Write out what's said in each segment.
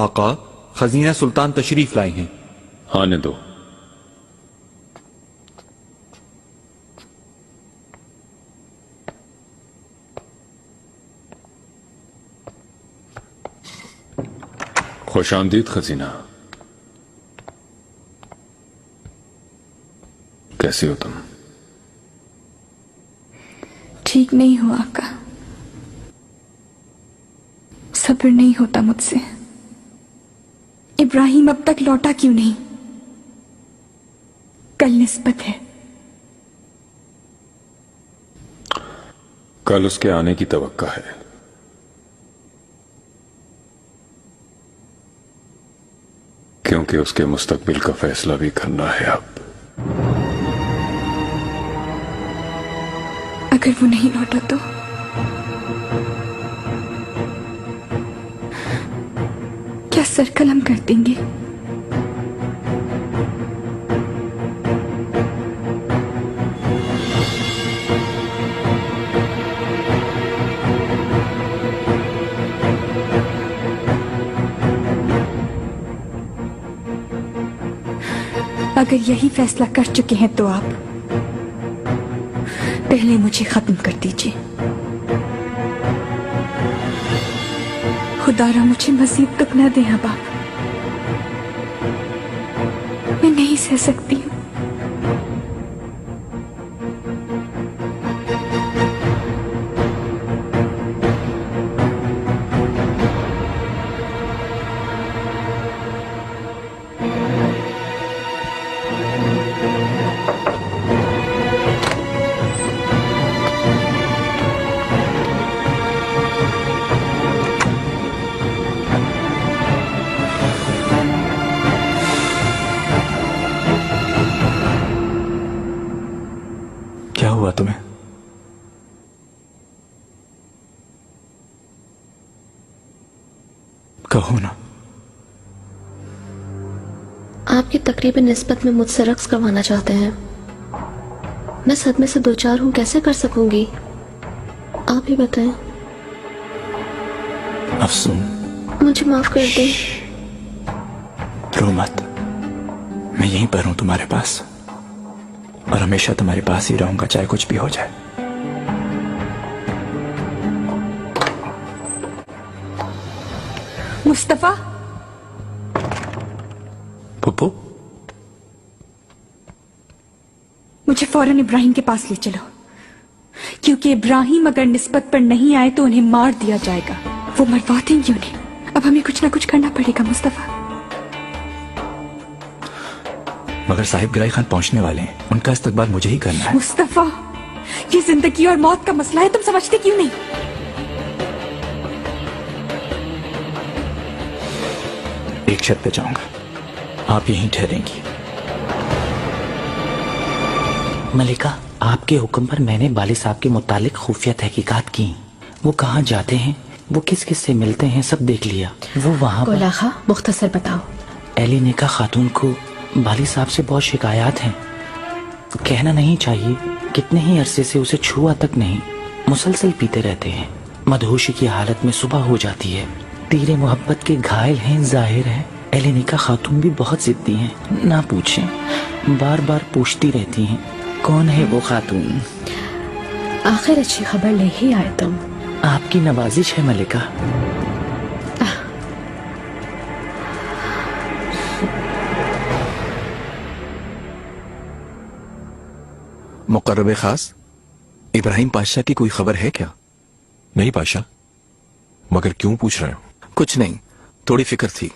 आका, खजीना सुल्तान तशरीफ लाए हैं। आने दो। खुशामदीद खजीना। कैसे हो तुम? ठीक नहीं हो आका, सब्र नहीं होता मुझसे। इब्राहिम अब तक लौटा क्यों नहीं? कल निस्बत है। कल उसके आने की तवक्का है। क्योंकि उसके मुस्तकबिल का फैसला भी करना है अब। अगर वो नहीं लौटा तो? क्या सर कलम कर देंगे? अगर यही फैसला कर चुके हैं तो आप पहले मुझे खत्म कर दीजिए। खुदारा मुझे मजीद दुख न दे अब आप। मैं नहीं सह सकती हूँ। क्या हुआ तुम्हें? कहो ना। आपकी तकरीबन निस्बत में मुझसे रक्स करवाना चाहते हैं। मैं सदमे से दो चार हूं, कैसे कर सकूंगी? आप ही बताएं। अफसून, मुझे माफ कर दें। रो मत, मैं यहीं पर हूं तुम्हारे पास, और हमेशा तुम्हारे पास ही रहूंगा, चाहे कुछ भी हो जाए। मुस्तफा, पुप्पू, मुझे फौरन इब्राहिम के पास ले चलो, क्योंकि इब्राहिम अगर निस्बत पर नहीं आए तो उन्हें मार दिया जाएगा। वो मरवा देंगे उन्हें। अब हमें कुछ ना कुछ करना पड़ेगा मुस्तफा। मगर साहिब गिराई खान पहुंचने वाले हैं, उनका इस्तकबाल मुझे ही करना है। मुस्तफा, ये जिंदगी और मौत का मसला है, तुम समझते क्यों नहीं? एक शर्त पे जाऊंगा, आप यहीं ठहरेंगी। मलिका, आपके हुक्म पर मैंने बाली साहब के मुतालिक खुफिया तहकीकात की। वो कहाँ जाते हैं, वो किस किस से मिलते हैं, सब देख लिया। वो वहाँ पर गोलाखा, मुख्तसर बताओ। एली नेका खातून को बाली साहब से बहुत शिकायत हैं। कहना नहीं चाहिए, कितने ही अरसे से उसे छुआ तक नहीं, मुसलसल पीते रहते हैं। मदहोशी की हालत में सुबह हो जाती है। तीरे मोहब्बत के घायल हैं, जाहिर है। एली नेका खातून भी बहुत जिद्दी हैं, ना पूछें, बार बार पूछती रहती हैं कौन है वो खातून। आखिर अच्छी खबर ले ही आए तुम। आपकी नवाजिश है मलिका। मुकर्रब खास, इब्राहिम पाशा की कोई खबर है क्या? नहीं पाशा, मगर क्यों पूछ रहे हो? कुछ नहीं, थोड़ी फिक्र थी,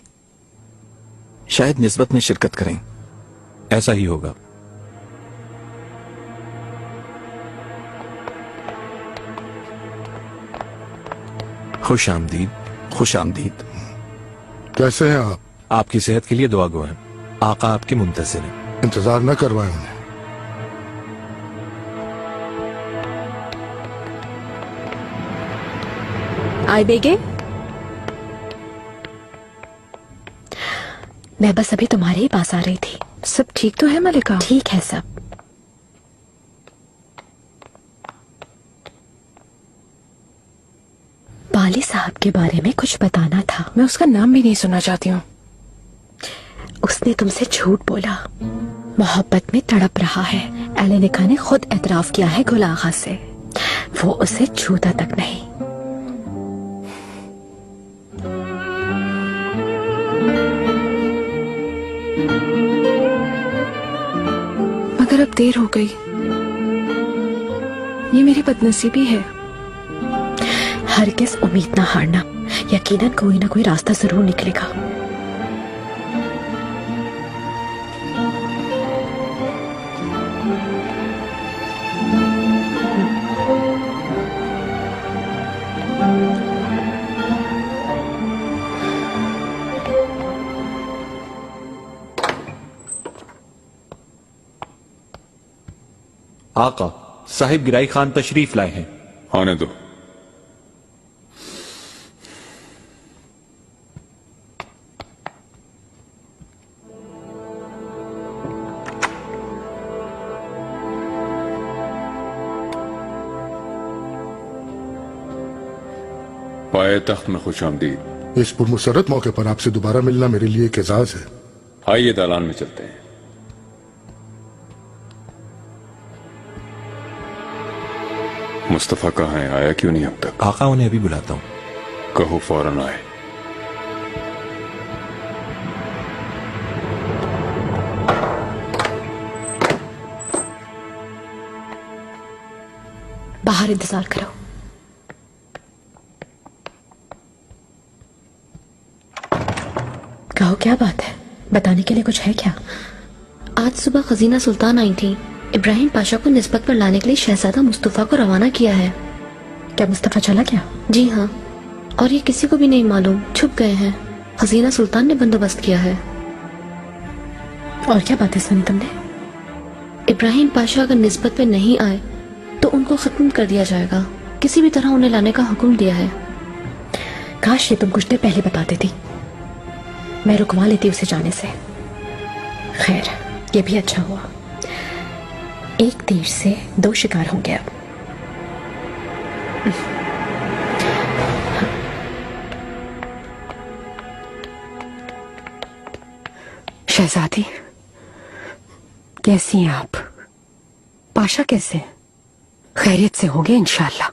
शायद निस्बत में शिरकत करें। ऐसा ही होगा। खुश आमदीद। खुश आमदीद। कैसे हैं आप? आपकी सेहत के लिए दुआ गो हैं। आका आपके मुंतज़िर हैं। इंतजार न करवाएं उन्हें। आए बेगे, मैं बस अभी तुम्हारे ही पास आ रही थी। सब ठीक तो है मलिका? ठीक है सब। बाली साहब के बारे में कुछ बताना था। मैं उसका नाम भी नहीं सुनना चाहती हूँ। उसने तुमसे झूठ बोला, मोहब्बत में तड़प रहा है। एलेनिका ने खुद एतराफ किया है गुल आगा से, वो उसे छूता तक नहीं। मगर अब देर हो गई, ये मेरी बदनसीबी है। हरगिज़ उम्मीद ना हारना, यकीनन कोई ना कोई रास्ता जरूर निकलेगा। आका, साहिब गिराई खान तशरीफ लाए हैं। आने दो। पाए तख्त में खुश आमदीद। इस पुरमुसरत मौके पर आपसे दोबारा मिलना मेरे लिए एक एजाज है। आइए दालान में चलते हैं। मुस्तफा कहाँ है? आया क्यों नहीं अब तक? आका, उन्हें अभी बुलाता हूँ। कहो फौरन आए। बाहर इंतजार करो। कहो क्या बात है, बताने के लिए कुछ है क्या? आज सुबह खजीना सुल्तान आई थी। इब्राहिम पाशा को निस्बत पर लाने के लिए शहजादा मुस्तफा को रवाना किया है। क्या मुस्तफा चला गया? जी हाँ, और ये किसी को भी नहीं मालूम, छुप गए हैं। खजीना सुल्तान ने बंदोबस्त किया है। और क्या बातें सुनी तुमने? इब्राहिम पाशा अगर निस्बत पे नहीं आए तो उनको खत्म कर दिया जाएगा। किसी भी तरह उन्हें लाने का हुक्म दिया है। काश ये तुम कुछ देर पहले बता देती, मैं रुकवा लेती उसे जाने से। खैर, ये भी अच्छा हुआ, एक तीर से दो शिकार हो गया। शहजादी, कैसी हैं आप? पाशा कैसे? खैरियत से होंगे इंशाल्लाह।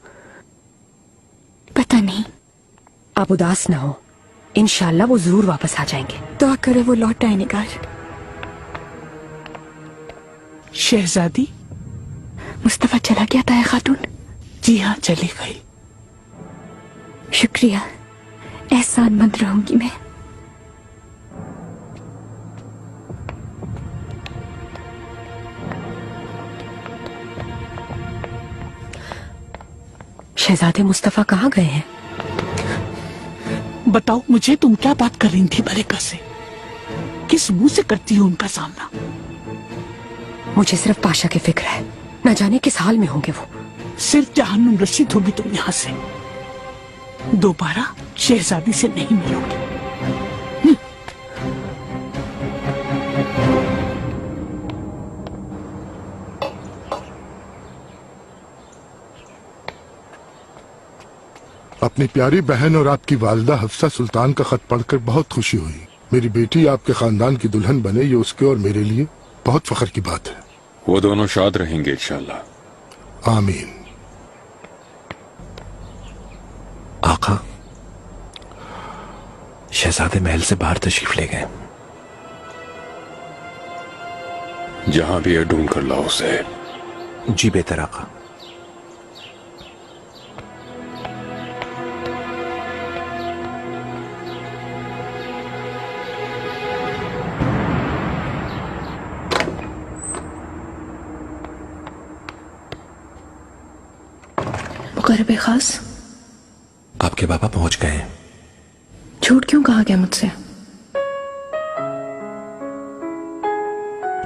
पता नहीं। आप उदास ना हो, इंशाल्लाह वो जरूर वापस आ जाएंगे। दुआ करो वो लौट आए निगार। शहजादी, मुस्तफा चला गया ताया खातून? जी हाँ, चली गई। शुक्रिया, एहसानमंद रहूंगी मैं। शहजादे मुस्तफा कहाँ गए हैं? बताओ मुझे, तुम क्या बात कर रही थी मलिका से? किस मुंह से करती हो उनका सामना? मुझे सिर्फ पाशा की फिक्र है, न जाने किस हाल में होंगे वो। सिर्फ जहन्नुम रसीद होगी तुम यहाँ से, दोबारा शहजादी से नहीं मिलोगे। अपनी प्यारी बहन और आपकी वालिदा हफ्सा सुल्तान का खत पढ़कर बहुत खुशी हुई। मेरी बेटी आपके खानदान की दुल्हन बने, ये उसके और मेरे लिए बहुत फख्र की बात है। वो दोनों शाद रहेंगे इंशाल्लाह। आमीन। आका, शहजादे महल से बाहर तशरीफ ले गए। जहां भी है ढूंढ कर लाओ उसे। जी बेहतर आका। मुकर्रब खास, आपके बाबा पहुंच गए हैं। झूठ क्यों कहा गया मुझसे?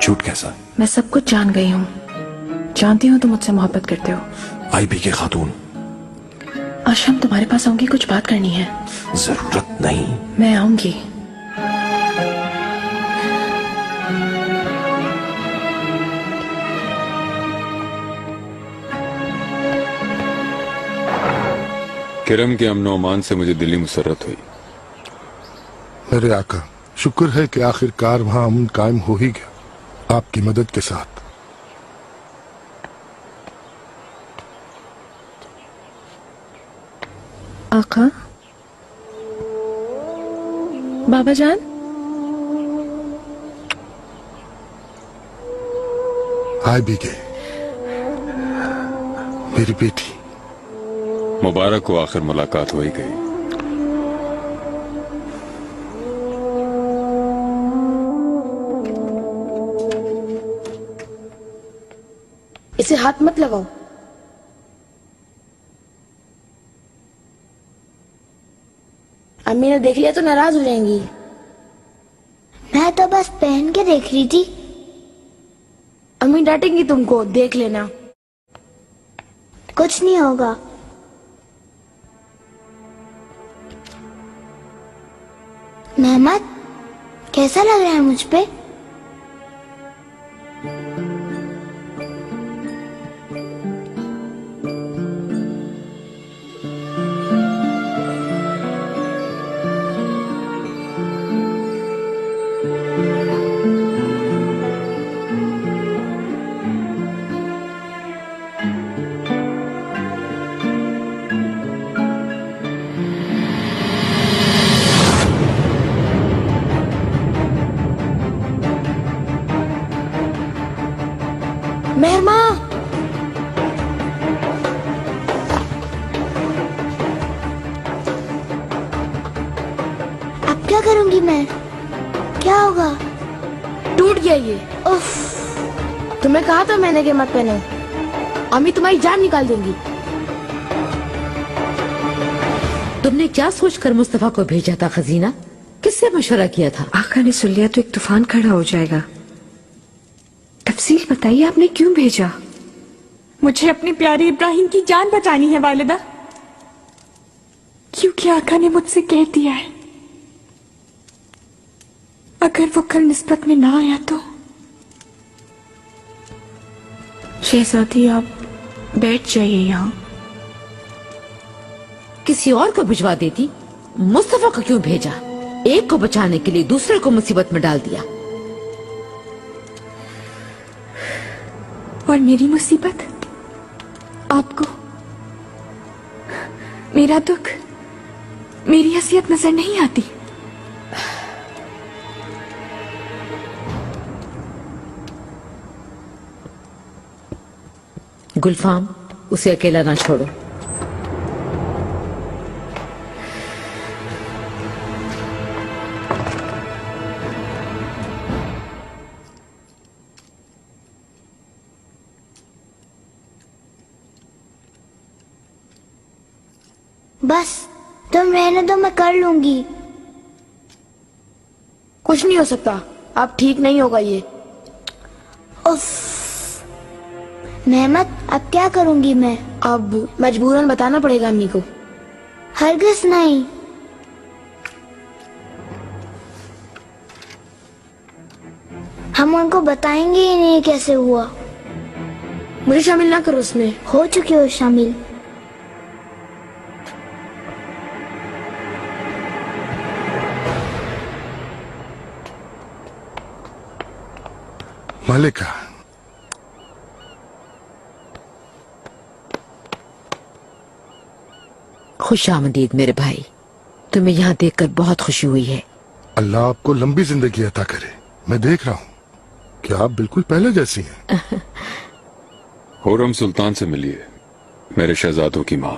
झूठ कैसा? मैं सब कुछ जान गई हूँ। जानती हूँ तुम मुझसे मोहब्बत करते हो। आईबी के खातून, आज शाम तुम्हारे पास आऊंगी, कुछ बात करनी है। जरूरत नहीं। मैं आऊंगी। किरम के अमन ओमान से मुझे दिली मुसरत हुई। मेरे आका, शुक्र है कि आखिरकार वहां अमन कायम हो ही गया आपकी मदद के साथ। आका, बाबा जान, आए भी गए मेरी बेटी। मुबारक को आखिर मुलाकात हो ही गई। इसे हाथ मत लगाओ। अम्मी ने देख लिया तो नाराज हो जाएंगी। मैं तो बस पहन के देख रही थी। अम्मी डांटेंगी तुमको, देख लेना। कुछ नहीं होगा। मेहमद, कैसा लग रहा है मुझ पे? मेहरमा, अब क्या करूंगी मैं? क्या होगा? टूट गया ये। उफ, तुम्हें कहा था मैंने कि मत पहनो। अम्मी तुम्हारी जान निकाल देंगी। तुमने क्या सोचकर मुस्तफा को भेजा था खजीना? किससे मशवरा किया था? आका ने सुन लिया तो एक तूफान खड़ा हो जाएगा। तफसील बताइए, आपने क्यों भेजा? मुझे अपने प्यारे इब्राहिम की जान बचानी है वालिदा, क्योंकि आका ने मुझसे कह दिया है अगर वो कल निस्बत में ना आया तो। शहजादी, आप बैठ जाइए यहाँ। किसी और को भिजवा देती। मुस्तफा को क्यों भेजा? एक को बचाने के लिए दूसरे को मुसीबत में डाल दिया। और मेरी मुसीबत आपको, मेरा दुख, मेरी हसीयत नजर नहीं आती? गुलफाम, उसे अकेला ना छोड़ो। बस तुम रहने दो, मैं कर लूंगी। कुछ नहीं हो सकता, अब ठीक नहीं होगा ये। उफ, मेहमद, अब क्या करूंगी मैं? अब मजबूरन बताना पड़ेगा अम्मी को। हरगिज नहीं। हम उनको बताएंगे ही नहीं कैसे हुआ। मुझे शामिल ना करो उसमें। हो चुके हो शामिल। मलिका, खुश आमदीद मेरे भाई। तुम्हें यहाँ देखकर बहुत खुशी हुई है। अल्लाह आपको लंबी जिंदगी अता करे। मैं देख रहा हूँ कि आप बिल्कुल पहले जैसी हैं। हुर्रम सुल्तान से मिलिए, मेरे शहजादों की माँ।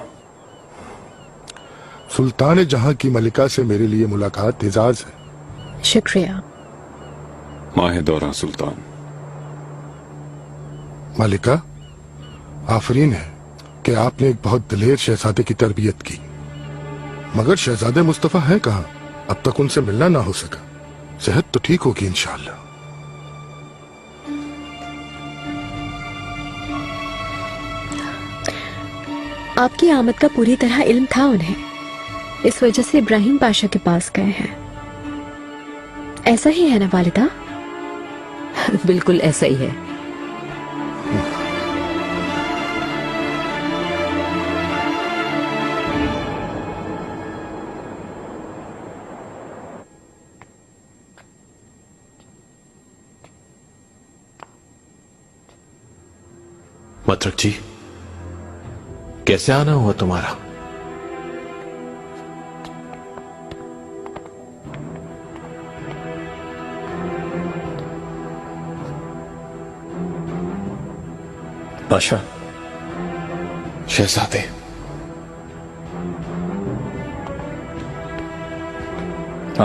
सुल्तान जहां की मलिका से मेरे लिए मुलाकात एजाज है। शुक्रिया। माह दौरा सुल्तान। मलिका, आफरीन है कि आपने एक बहुत दिलेर शहजादे की तरबियत की, मगर शहजादे मुस्तफा हैं कहाँ? अब तक उनसे मिलना ना हो सका। सेहत तो ठीक होगी इंशाअल्लाह। आपकी आमद का पूरी तरह इल्म था उन्हें, इस वजह से इब्राहिम पाशा के पास गए हैं। ऐसा ही है ना वालिदा? बिल्कुल ऐसा ही है। मत्रक जी, कैसे आना हुआ तुम्हारा? पाशा, शहजादे,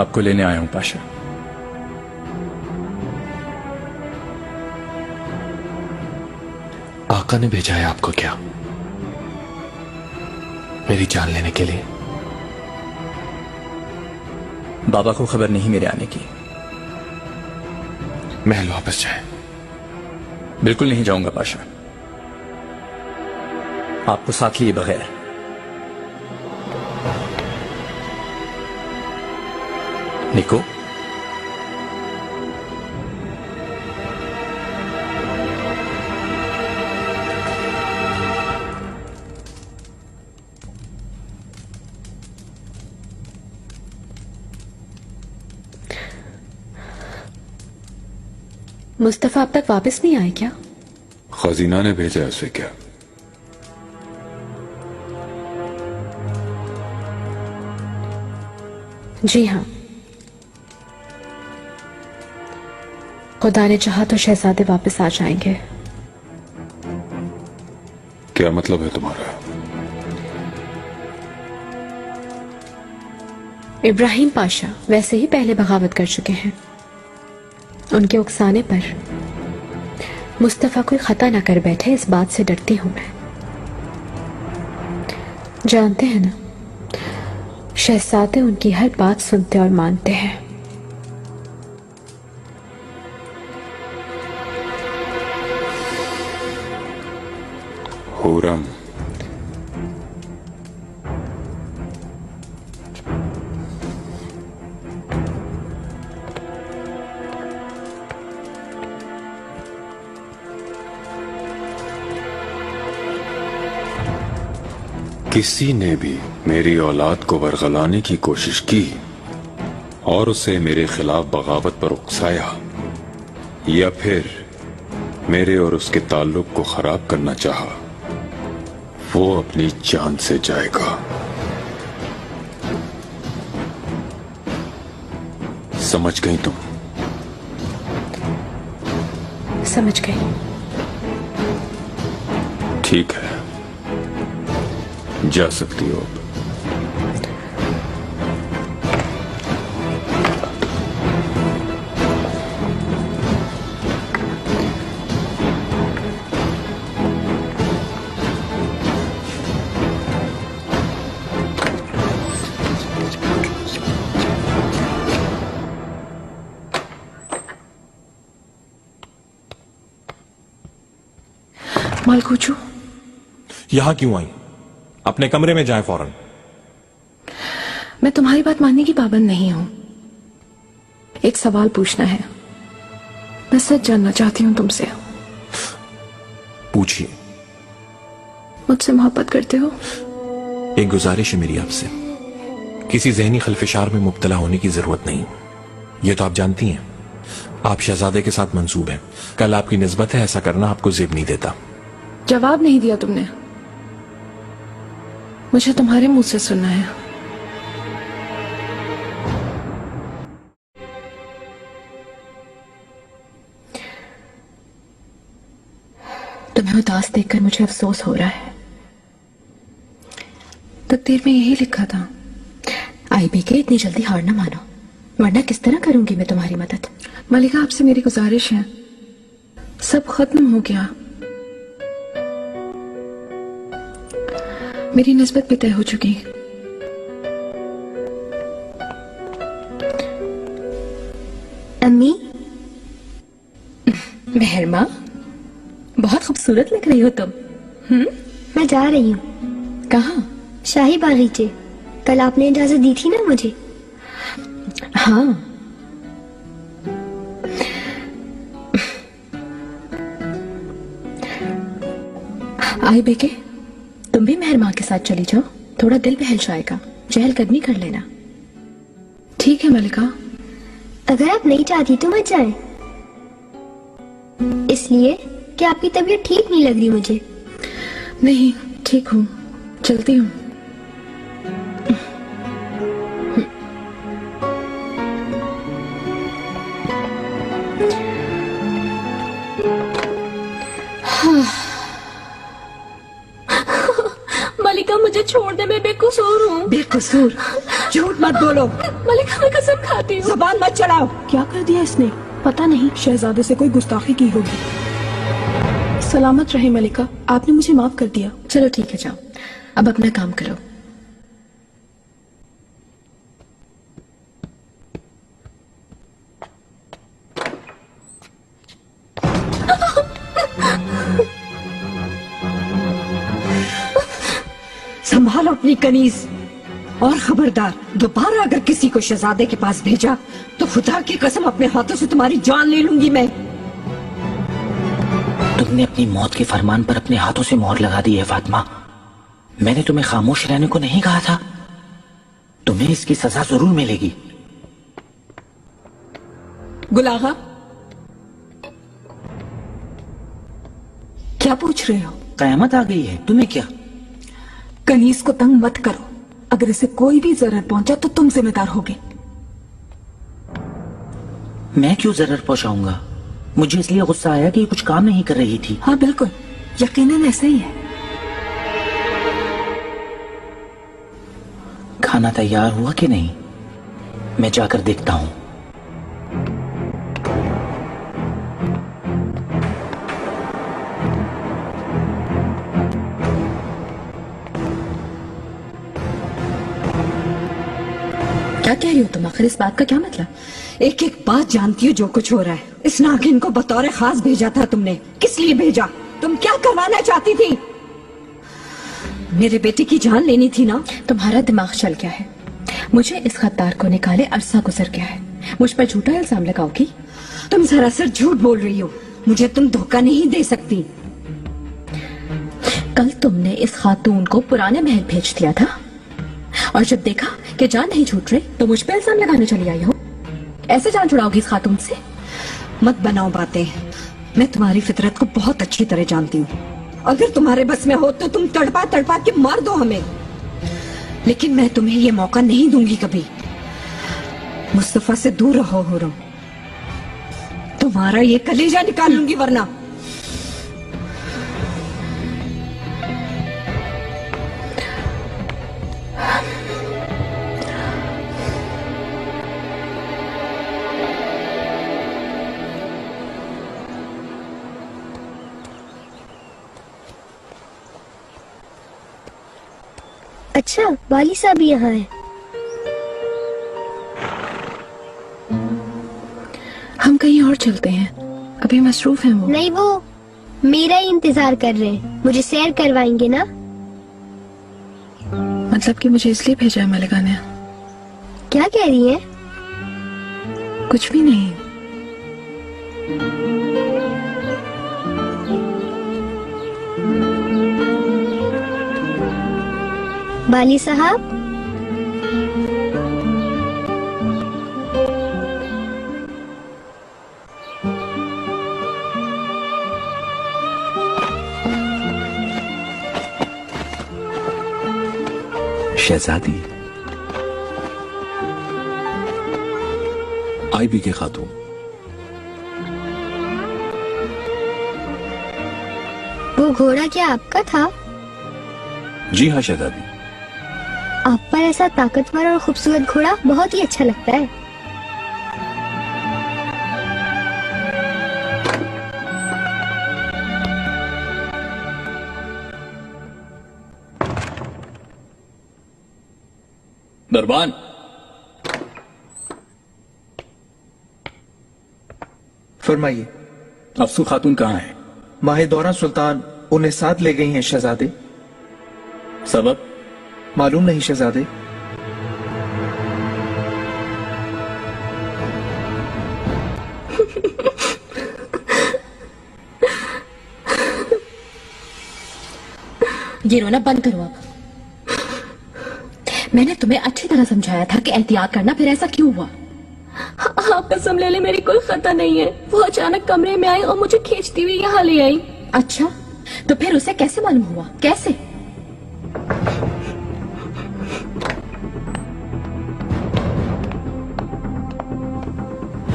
आपको लेने आया हूं पाशा। आका ने भेजा है आपको क्या? मेरी जान लेने के लिए? बाबा को खबर नहीं मेरे आने की। महल वापस जाए। बिल्कुल नहीं जाऊंगा पाशा, आपको साथ लिए बगैर। निको, मुस्तफा अब तक वापस नहीं आए क्या? खजीना ने भेजा है उसे क्या? जी हाँ, खुदा ने चाहा तो शहजादे वापस आ जाएंगे। क्या मतलब है तुम्हारा? इब्राहिम पाशा वैसे ही पहले बगावत कर चुके हैं। उनके उकसाने पर मुस्तफा कोई खता ना कर बैठे, इस बात से डरती हूं मैं। जानते हैं ना, शहजादे उनकी हर बात सुनते और मानते हैं। हुरम, किसी ने भी मेरी औलाद को वरगलाने की कोशिश की और उसे मेरे खिलाफ बगावत पर उकसाया या फिर मेरे और उसके ताल्लुक को खराब करना चाहा, वो अपनी जान से जाएगा। समझ गई तुम? समझ गई। ठीक है, जा सकती हो। मालकूचू, यहां क्यों आई? अपने कमरे में जाए फौरन। मैं तुम्हारी बात मानने की पाबंद नहीं हूं। एक सवाल पूछना है। मैं सच जानना चाहती हूं तुमसे। पूछिए। मुझसे मोहब्बत करते हो? एक गुजारिश है मेरी आपसे, किसी जहनी खलफिशार में मुब्तला होने की जरूरत नहीं। ये तो आप जानती हैं, आप शहजादे के साथ मंसूब हैं। कल आपकी निस्बत है, ऐसा करना आपको जेब नहीं देता। जवाब नहीं दिया तुमने। मुझे तुम्हारे मुंह से सुनना है। तुम्हें उदास देखकर मुझे अफसोस हो रहा है। तकदीर में यही लिखा था। आईबी के इतनी जल्दी हार ना मानो, वरना किस तरह करूंगी मैं तुम्हारी मदद। मलिका, आपसे मेरी गुजारिश है, सब खत्म हो गया। मेरी निस्बत भी तय हो चुकी। अम्मी, मेहरमा, बहुत खूबसूरत लग रही हो तुम। मैं जा रही हूँ। कहाँ? शाही बागीचे। कल आपने इजाजत दी थी ना मुझे। हाँ, आई बेके, तुम भी मेहर माँ के साथ चली जाओ, थोड़ा दिल बहल जाएगा। चहलकदमी कर लेना। ठीक है मलिका। अगर आप नहीं चाहती तो मत जाएं। इसलिए कि आपकी तबीयत ठीक नहीं लग रही मुझे। नहीं, ठीक हूँ, चलती हूँ। मलिका, मुझे छोड़ दे, मैं बेकसूर हूँ। बेकसूर? झूठ मत बोलो। मलिका, मैं कसम खाती हूँ। जुबान मत चढ़ाओ। क्या कर दिया इसने? पता नहीं, शहजादे से कोई गुस्ताखी की होगी। सलामत रहे मलिका, आपने मुझे माफ कर दिया। चलो ठीक है, जाओ, अब अपना काम करो। संभालो अपनी कनीज, और खबरदार, दोबारा अगर किसी को शहजादे के पास भेजा तो खुदा की कसम अपने हाथों से तुम्हारी जान ले लूंगी मैं। तुमने अपनी मौत के फरमान पर अपने हाथों से मोहर लगा दी है फातिमा। मैंने तुम्हें खामोश रहने को नहीं कहा था। तुम्हें इसकी सजा जरूर मिलेगी। गुलागा, क्या पूछ रहे हो? कयामत आ गई है, तुम्हें क्या? कनीज को तंग मत करो, अगर इसे कोई भी जरर पहुंचा तो तुम जिम्मेदार होगे। मैं क्यों जरर पहुंचाऊंगा? मुझे इसलिए गुस्सा आया कि ये कुछ काम नहीं कर रही थी। हाँ बिल्कुल, यकीनन ऐसा ही है। खाना तैयार हुआ कि नहीं? मैं जाकर देखता हूं। क्या कह रही हो तुम? आखिर इस बात का क्या मतलब? एक एक बात जानती हो जो कुछ हो रहा है। इस नागिन को बतौर खास भेजा था तुमने, किस लिए भेजा? तुम क्या करवाना चाहती थी? मेरे बेटे की जान लेनी थी ना? तुम्हारा दिमाग चल गया है। मुझे इस खद्दार को निकाले अरसा गुजर गया है, मुझ पर झूठा इल्जाम लगाओगी? तुम सरासर झूठ बोल रही हो, मुझे तुम धोखा नहीं दे सकती। कल तुमने इस खातून को पुराने महल भेज दिया था, और जब देखा कि जान नहीं छूट रही तो मुझ पर इल्जाम लगाने चली आई हो। ऐसे जान छुड़ाओगी इस खातून से? मत बनाओ बातें, मैं तुम्हारी फितरत को बहुत अच्छी तरह जानती हूँ। अगर तुम्हारे बस में हो तो तुम तड़पा तड़पा के मार दो हमें, लेकिन मैं तुम्हें ये मौका नहीं दूंगी कभी। मुस्तफा से दूर रहो हुरम, तुम्हारा ये कलेजा निकाल लूंगी वरना। अच्छा, वाली साहब यहाँ है। हम कहीं और चलते हैं, अभी मसरूफ हैं वो। नहीं, वो मेरा ही इंतजार कर रहे हैं। मुझे सैर करवाएंगे ना? मतलब कि मुझे इसलिए भेजा है मलिका ने? क्या कह रही हैं? कुछ भी नहीं। वाली साहब, शहजादी आईबी के खातून। वो घोड़ा क्या आपका था? जी हाँ शहजादी। आप पर ऐसा ताकतवर और खूबसूरत घोड़ा बहुत ही अच्छा लगता है। दरबान, फरमाइए। अफसू खातून कहाँ है? माहिदौरा सुल्तान उन्हें साथ ले गई हैं शहजादे। सबब मालूम नहीं शहजादे। ये रोना बंद करो अब। मैंने तुम्हें अच्छी तरह समझाया था कि एहतियात करना, फिर ऐसा क्यों हुआ? आप कसम ले ले, मेरी कोई खता नहीं है। वो अचानक कमरे में आई और मुझे खींचती हुई यहाँ ले आई। अच्छा, तो फिर उसे कैसे मालूम हुआ? कैसे?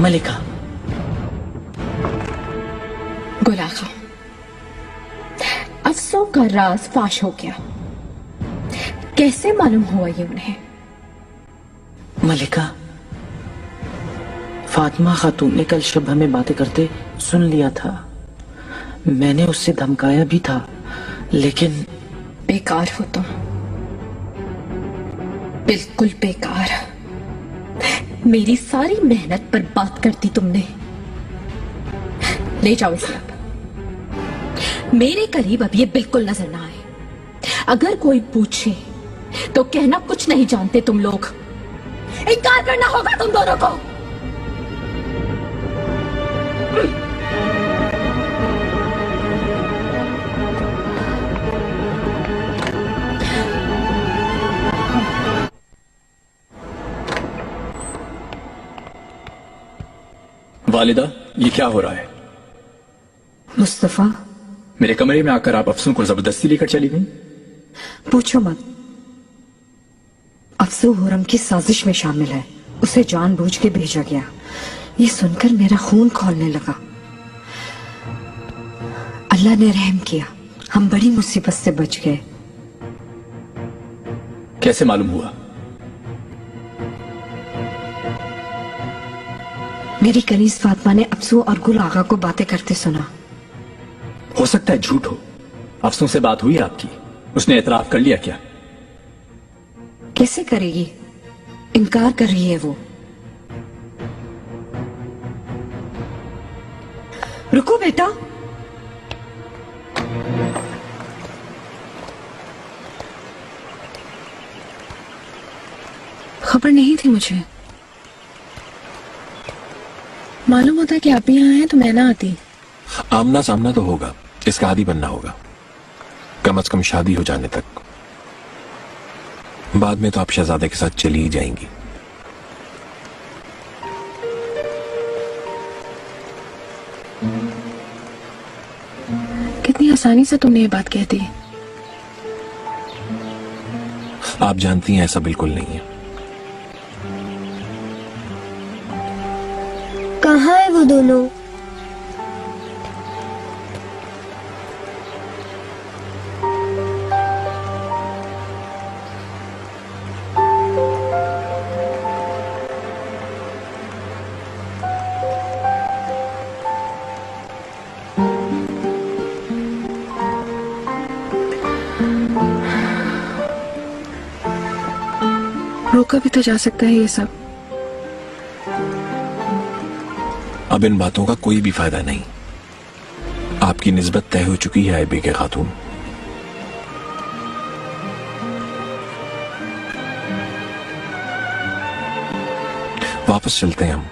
मलिका, गुल आगा, अफसों का राज फाश हो गया। कैसे मालूम हुआ ये उन्हें? मलिका, फातिमा खातून ने कल शब हमें बातें करते सुन लिया था। मैंने उससे धमकाया भी था, लेकिन बेकार हो तुम, बिल्कुल बेकार। मेरी सारी मेहनत पर बात कर दी तुमने। ले जाओ इसे अब। मेरे करीब अब ये बिल्कुल नजर ना आए। अगर कोई पूछे तो कहना कुछ नहीं जानते तुम लोग। इनकार करना होगा तुम दोनों को। वालिदा, ये क्या हो रहा है? मुस्तफा, मेरे कमरे में आकर आप अफसों को जबरदस्ती लेकर चली गई। पूछो मत। अफसू हुरम की साजिश में शामिल है। उसे जानबूझ के भेजा गया। ये सुनकर मेरा खून खौलने लगा। अल्लाह ने रहम किया, हम बड़ी मुसीबत से बच गए। कैसे मालूम हुआ? मेरी कनीज फातिमा ने अफसू और गुल आगा को बातें करते सुना। हो सकता है झूठ हो। अफसों से बात हुई आपकी? उसने एतराफ कर लिया क्या? कैसे करेगी? इनकार कर रही है वो। रुको बेटा। खबर नहीं थी मुझे। मालूम होता कि आप भी यहाँ हैं तो मैं ना आती। आमना सामना तो होगा, इसका आदी बनना होगा, कम से कम शादी हो जाने तक। बाद में तो आप शहजादे के साथ चली ही जाएंगी। कितनी आसानी से तुमने ये बात कह दी। आप जानती हैं ऐसा बिल्कुल नहीं है। कहाँ है वो दोनों? रोका भी तो जा सकता है ये सब। अब इन बातों का कोई भी फायदा नहीं। आपकी निस्बत तय हो चुकी है बेगे खातून। वापस चलते हैं हम।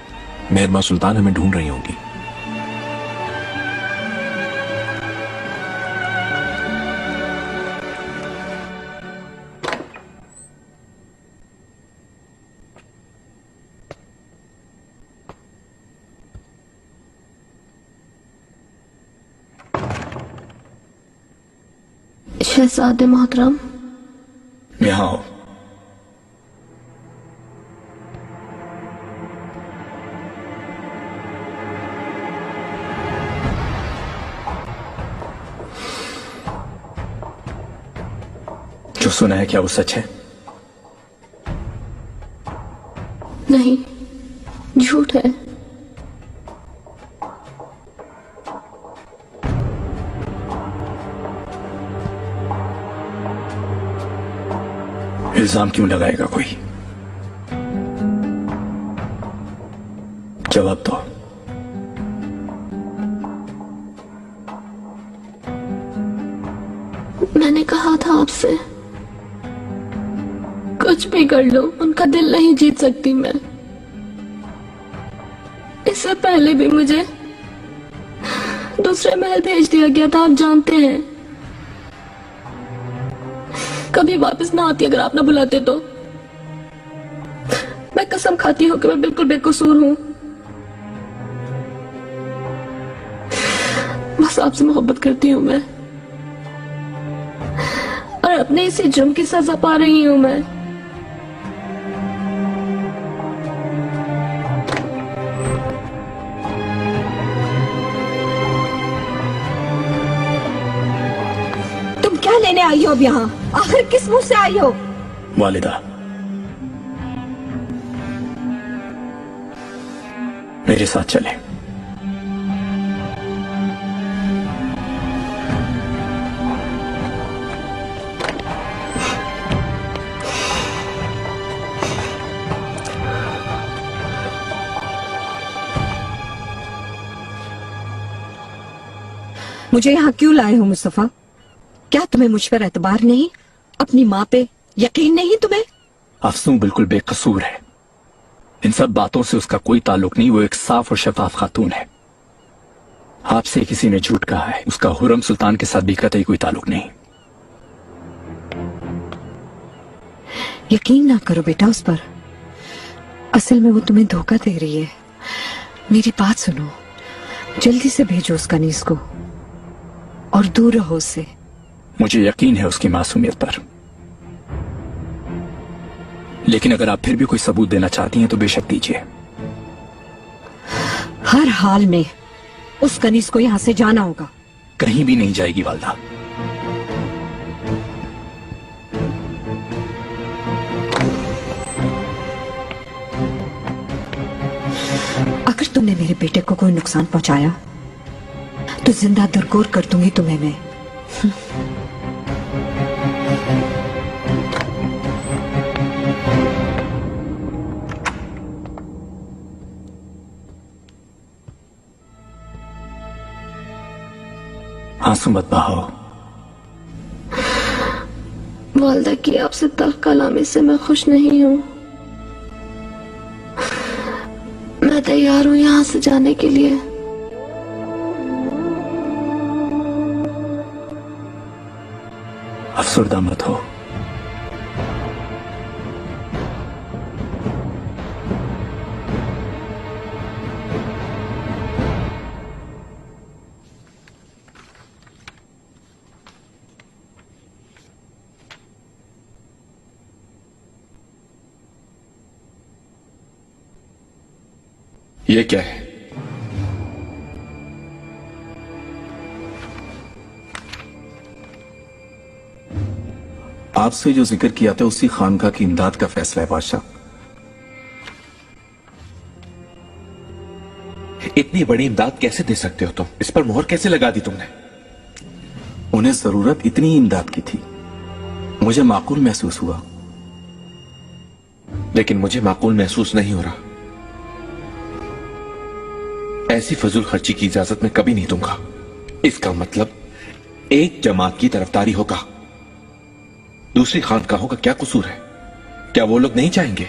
मेहरमा सुल्तान हमें ढूंढ रही होंगी। शहजादे मोहतरम, यहाँ आओ। जो सुना है क्या वो सच है? नहीं, झूठ है। इल्जाम क्यों लगाएगा कोई? जवाब दो। मैंने कहा था आपसे, कुछ भी कर लो उनका दिल नहीं जीत सकती मैं। इससे पहले भी मुझे दूसरे महल भेज दिया गया था, आप जानते हैं। कभी वापस ना आती अगर आप ना बुलाते तो। मैं कसम खाती हूँ कि मैं बिल्कुल बेकसूर हूँ। बस आपसे मोहब्बत करती हूँ मैं। अपने इसी जुर्म की सजा पा रही हूँ मैं। तुम क्या लेने आई हो अब यहाँ? आखिर किस मुंह से आई हो? वालिदा, मेरे साथ चले। मुझे यहाँ क्यों लाए हो मुस्तफा? क्या तुम्हें मुझ पर एतबार नहीं? अपनी माँ पे यकीन नहीं तुम्हें? अफसूं बिल्कुल बेकसूर है। इन सब बातों से उसका कोई ताल्लुक नहीं। वो एक साफ और शफाफ खातून है। आपसे किसी ने झूठ कहा है। उसका हुरम सुल्तान के साथ भी कतई कोई ताल्लुक नहीं। यकीन ना करो बेटा उस पर। असल में वो तुम्हें धोखा दे रही है। मेरी बात सुनो, जल्दी से भेजो उस कनीज को और दूर रहो उससे। मुझे यकीन है उसकी मासूमियत पर, लेकिन अगर आप फिर भी कोई सबूत देना चाहती हैं तो बेशक दीजिए। हर हाल में उस कनीज को यहाँ से जाना होगा। कहीं भी नहीं जाएगी वालदा। अगर तुमने मेरे बेटे को कोई नुकसान पहुंचाया तो जिंदा दरगोर कर दूंगी तुम्हें मैं। आंसू मत बहाओ। वालदा की आपसे तल्ख कलामी से मैं खुश नहीं हूँ। मैं तैयार हूँ यहाँ से जाने के लिए। अफसरदा मत हो। ये क्या है? आपसे जो जिक्र किया था उसी खानका की इमदाद का फैसला है बादशाह। इतनी बड़ी इमदाद कैसे दे सकते हो तुम? इस पर मोहर कैसे लगा दी तुमने? उन्हें जरूरत इतनी इमदाद की थी, मुझे माकूल महसूस हुआ। लेकिन मुझे माकूल महसूस नहीं हो रहा। ऐसी फजूल खर्ची की इजाजत मैं कभी नहीं दूंगा। इसका मतलब एक जमात की तरफदारी होगा। दूसरी खानकाहों का क्या कसूर है? क्या वो लोग नहीं चाहेंगे?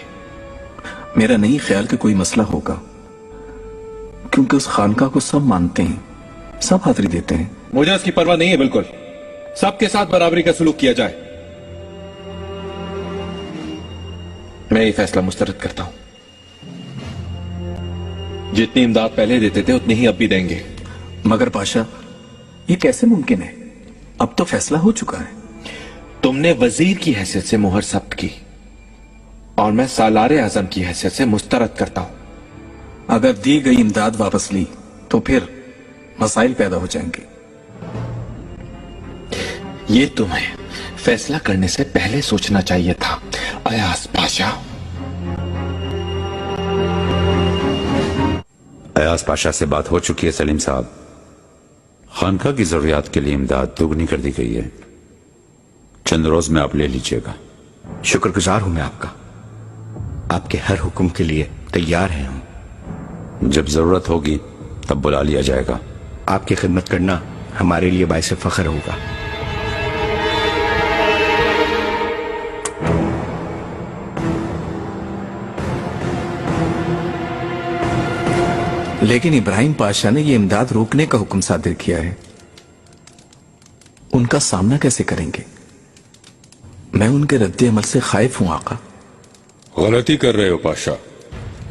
मेरा नहीं ख्याल कि कोई मसला होगा, क्योंकि उस खानका को सब मानते हैं, सब हाजिरी देते हैं। मुझे उसकी परवाह नहीं है बिल्कुल। सबके साथ बराबरी का सलूक किया जाए। मैं ये फैसला मुस्तरद करता हूं। जितनी इमदाद पहले देते थे उतनी ही अब भी देंगे। मगर पाशा, ये कैसे मुमकिन है? अब तो फैसला हो चुका है। तुमने वजीर की हैसियत से मोहर जब्त की और मैं सालारे आजम की हैसियत से मुस्तरद करता हूं। अगर दी गई इमदाद वापस ली तो फिर मसाइल पैदा हो जाएंगे। ये तुम्हें फैसला करने से पहले सोचना चाहिए था अयाज पाशा। अयाज पाशा से बात हो चुकी है सलीम साहब। खानका की जरूरियात के लिए इमदाद दोगुनी कर दी गई है। चंद रोज में आप ले लीजिएगा। शुक्रगुजार हूं मैं आपका। आपके हर हुक्म के लिए तैयार हैं हम। जब जरूरत होगी तब बुला लिया जाएगा। आपकी खिदमत करना हमारे लिए बाइसे फख्र होगा। लेकिन इब्राहिम पाशा ने यह इमदाद रोकने का हुक्म सादिर किया है। उनका सामना कैसे करेंगे? मैं उनके रद्द अमल से खाइफ हूं आका। गलती कर रहे हो पाशा।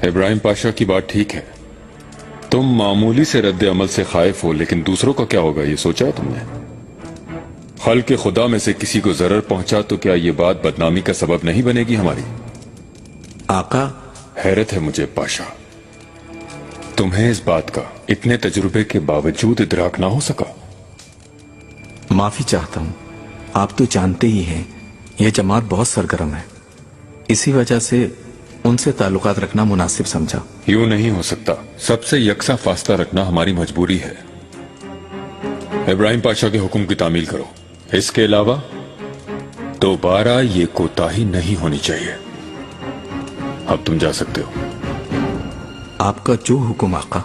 इब्राहिम पाशा की बात ठीक है। तुम मामूली से रद्द अमल से खाइफ हो, लेकिन दूसरों का क्या होगा ये सोचा है तुमने? खल के खुदा में से किसी को जरर पहुंचा तो क्या ये बात बदनामी का सबब नहीं बनेगी हमारी? आका, हैरत है मुझे पाशा, तुम्हें इस बात का इतने तजुर्बे के बावजूद इदराक ना हो सका। माफी चाहता हूं, आप तो जानते ही हैं यह जमात बहुत सरगर्म है, इसी वजह से उनसे ताल्लुकात रखना मुनासिब समझा। यूं नहीं हो सकता, सबसे यकसा फासला रखना हमारी मजबूरी है। इब्राहिम पाशा के हुक्म की तामील करो। इसके अलावा दोबारा ये कोताही नहीं होनी चाहिए। अब तुम जा सकते हो। आपका जो हुक्म आका।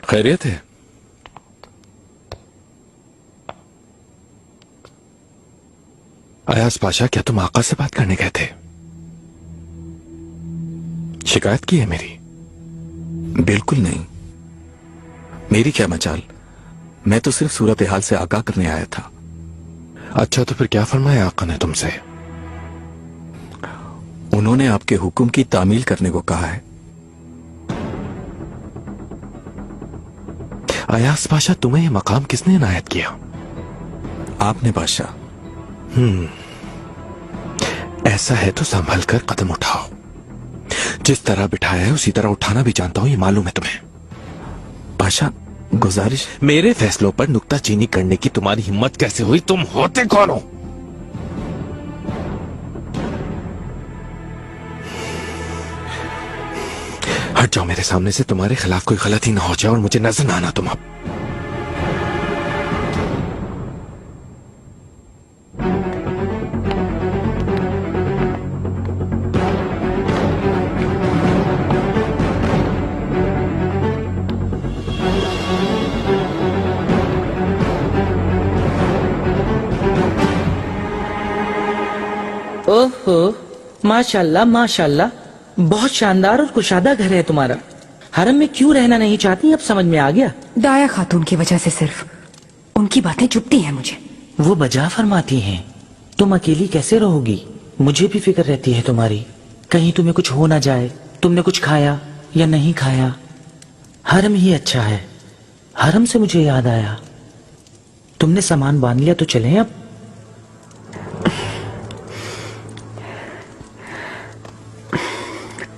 खैरियत है? अयाज पाशा, क्या तुम आका से बात करने गए थे? शिकायत की है मेरी? बिल्कुल नहीं, मेरी क्या मजाल, मैं तो सिर्फ सूरत हाल से आगाह करने आया था। अच्छा, तो फिर क्या फरमाया आका ने तुमसे? उन्होंने आपके हुक्म की तामील करने को कहा है। अयाज पाशा, तुम्हें यह मकाम किसने इनायत किया? आपने बादशाह। ऐसा है तो संभल कर कदम उठाओ। जिस तरह बिठाया है उसी तरह उठाना भी जानता हूं, ये मालूम है तुम्हें। बादशाह, गुजारिश। मेरे फैसलों पर नुक्ताचीनी करने की तुम्हारी हिम्मत कैसे हुई? तुम होते कौन हो? हट जाओ मेरे सामने से, तुम्हारे खिलाफ कोई गलती ना हो जाए और मुझे नजर ना आना तुम अब। ओहो, माशाल्लाह माशाल्लाह, बहुत शानदार और कुशादा घर है तुम्हारा। हरम में क्यों रहना नहीं चाहती, अब समझ में आ गया। दाया खातून की वजह से सिर्फ उनकी बातें चुभती हैं मुझे। वो बजा फरमाती हैं, तुम अकेली कैसे रहोगी? मुझे भी फिक्र रहती है तुम्हारी, कहीं तुम्हें कुछ हो ना जाए। तुमने कुछ खाया या नहीं खाया? हरम ही अच्छा है। हरम से मुझे याद आया, तुमने सामान बांध लिया तो चलें अब?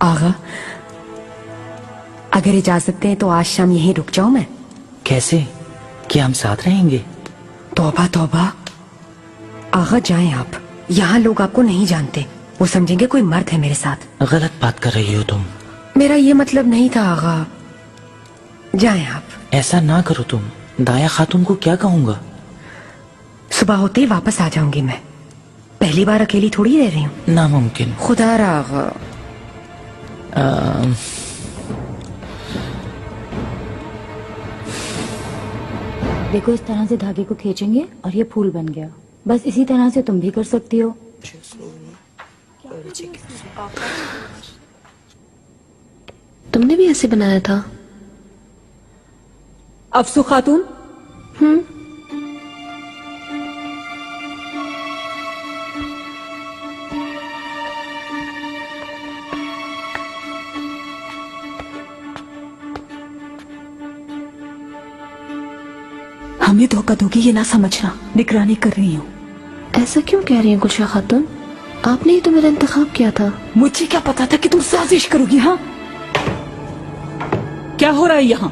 आगा, अगर इजाजत दें तो आज शाम यहीं रुक जाऊं मैं। कैसे? क्या हम साथ रहेंगे? तौबा तौबा, आगा जाएं आप, यहाँ लोग आपको नहीं जानते, वो समझेंगे कोई मर्द है मेरे साथ। गलत बात कर रही हो तुम। मेरा ये मतलब नहीं था आगा, जाएं आप। ऐसा ना करो तुम, दाया खातून को क्या कहूंगा? सुबह होते ही वापस आ जाऊंगी मैं, पहली बार अकेली थोड़ी रह रही हूँ। नामुमकिन। खुदा आगा। देखो, इस तरह से धागे को खींचेंगे और ये फूल बन गया। बस इसी तरह से तुम भी कर सकती हो। तुमने भी ऐसे बनाया था? अफसू खातून। हमें धोखा दोगी ये ना समझना, निगरानी कर रही हूँ। ऐसा क्यों कह रही हैं गुलशा खातून? आपने ही तो मेरा इंतखाब किया था। मुझे क्या पता था कि तुम साजिश करोगी? हाँ, क्या हो रहा है यहाँ?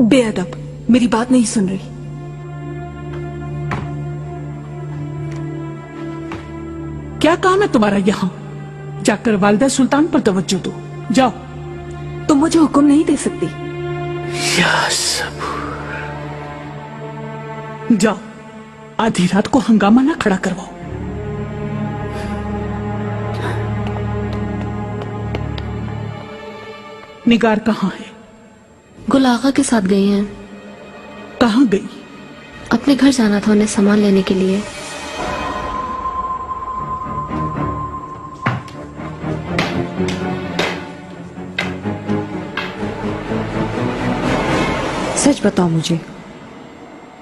बेअदब, मेरी बात नहीं सुन रही। क्या काम है तुम्हारा यहाँ? जाकर वालिदा सुल्तान पर तवज्जो दो, जाओ। तुम मुझे हुक्म नहीं दे सकती। जाओ, आधी रात को हंगामा ना खड़ा करवाओ। निगार कहाँ है? गुल आगा के साथ गई हैं। कहाँ गई? अपने घर जाना था उन्हें सामान लेने के लिए। सच बताओ मुझे,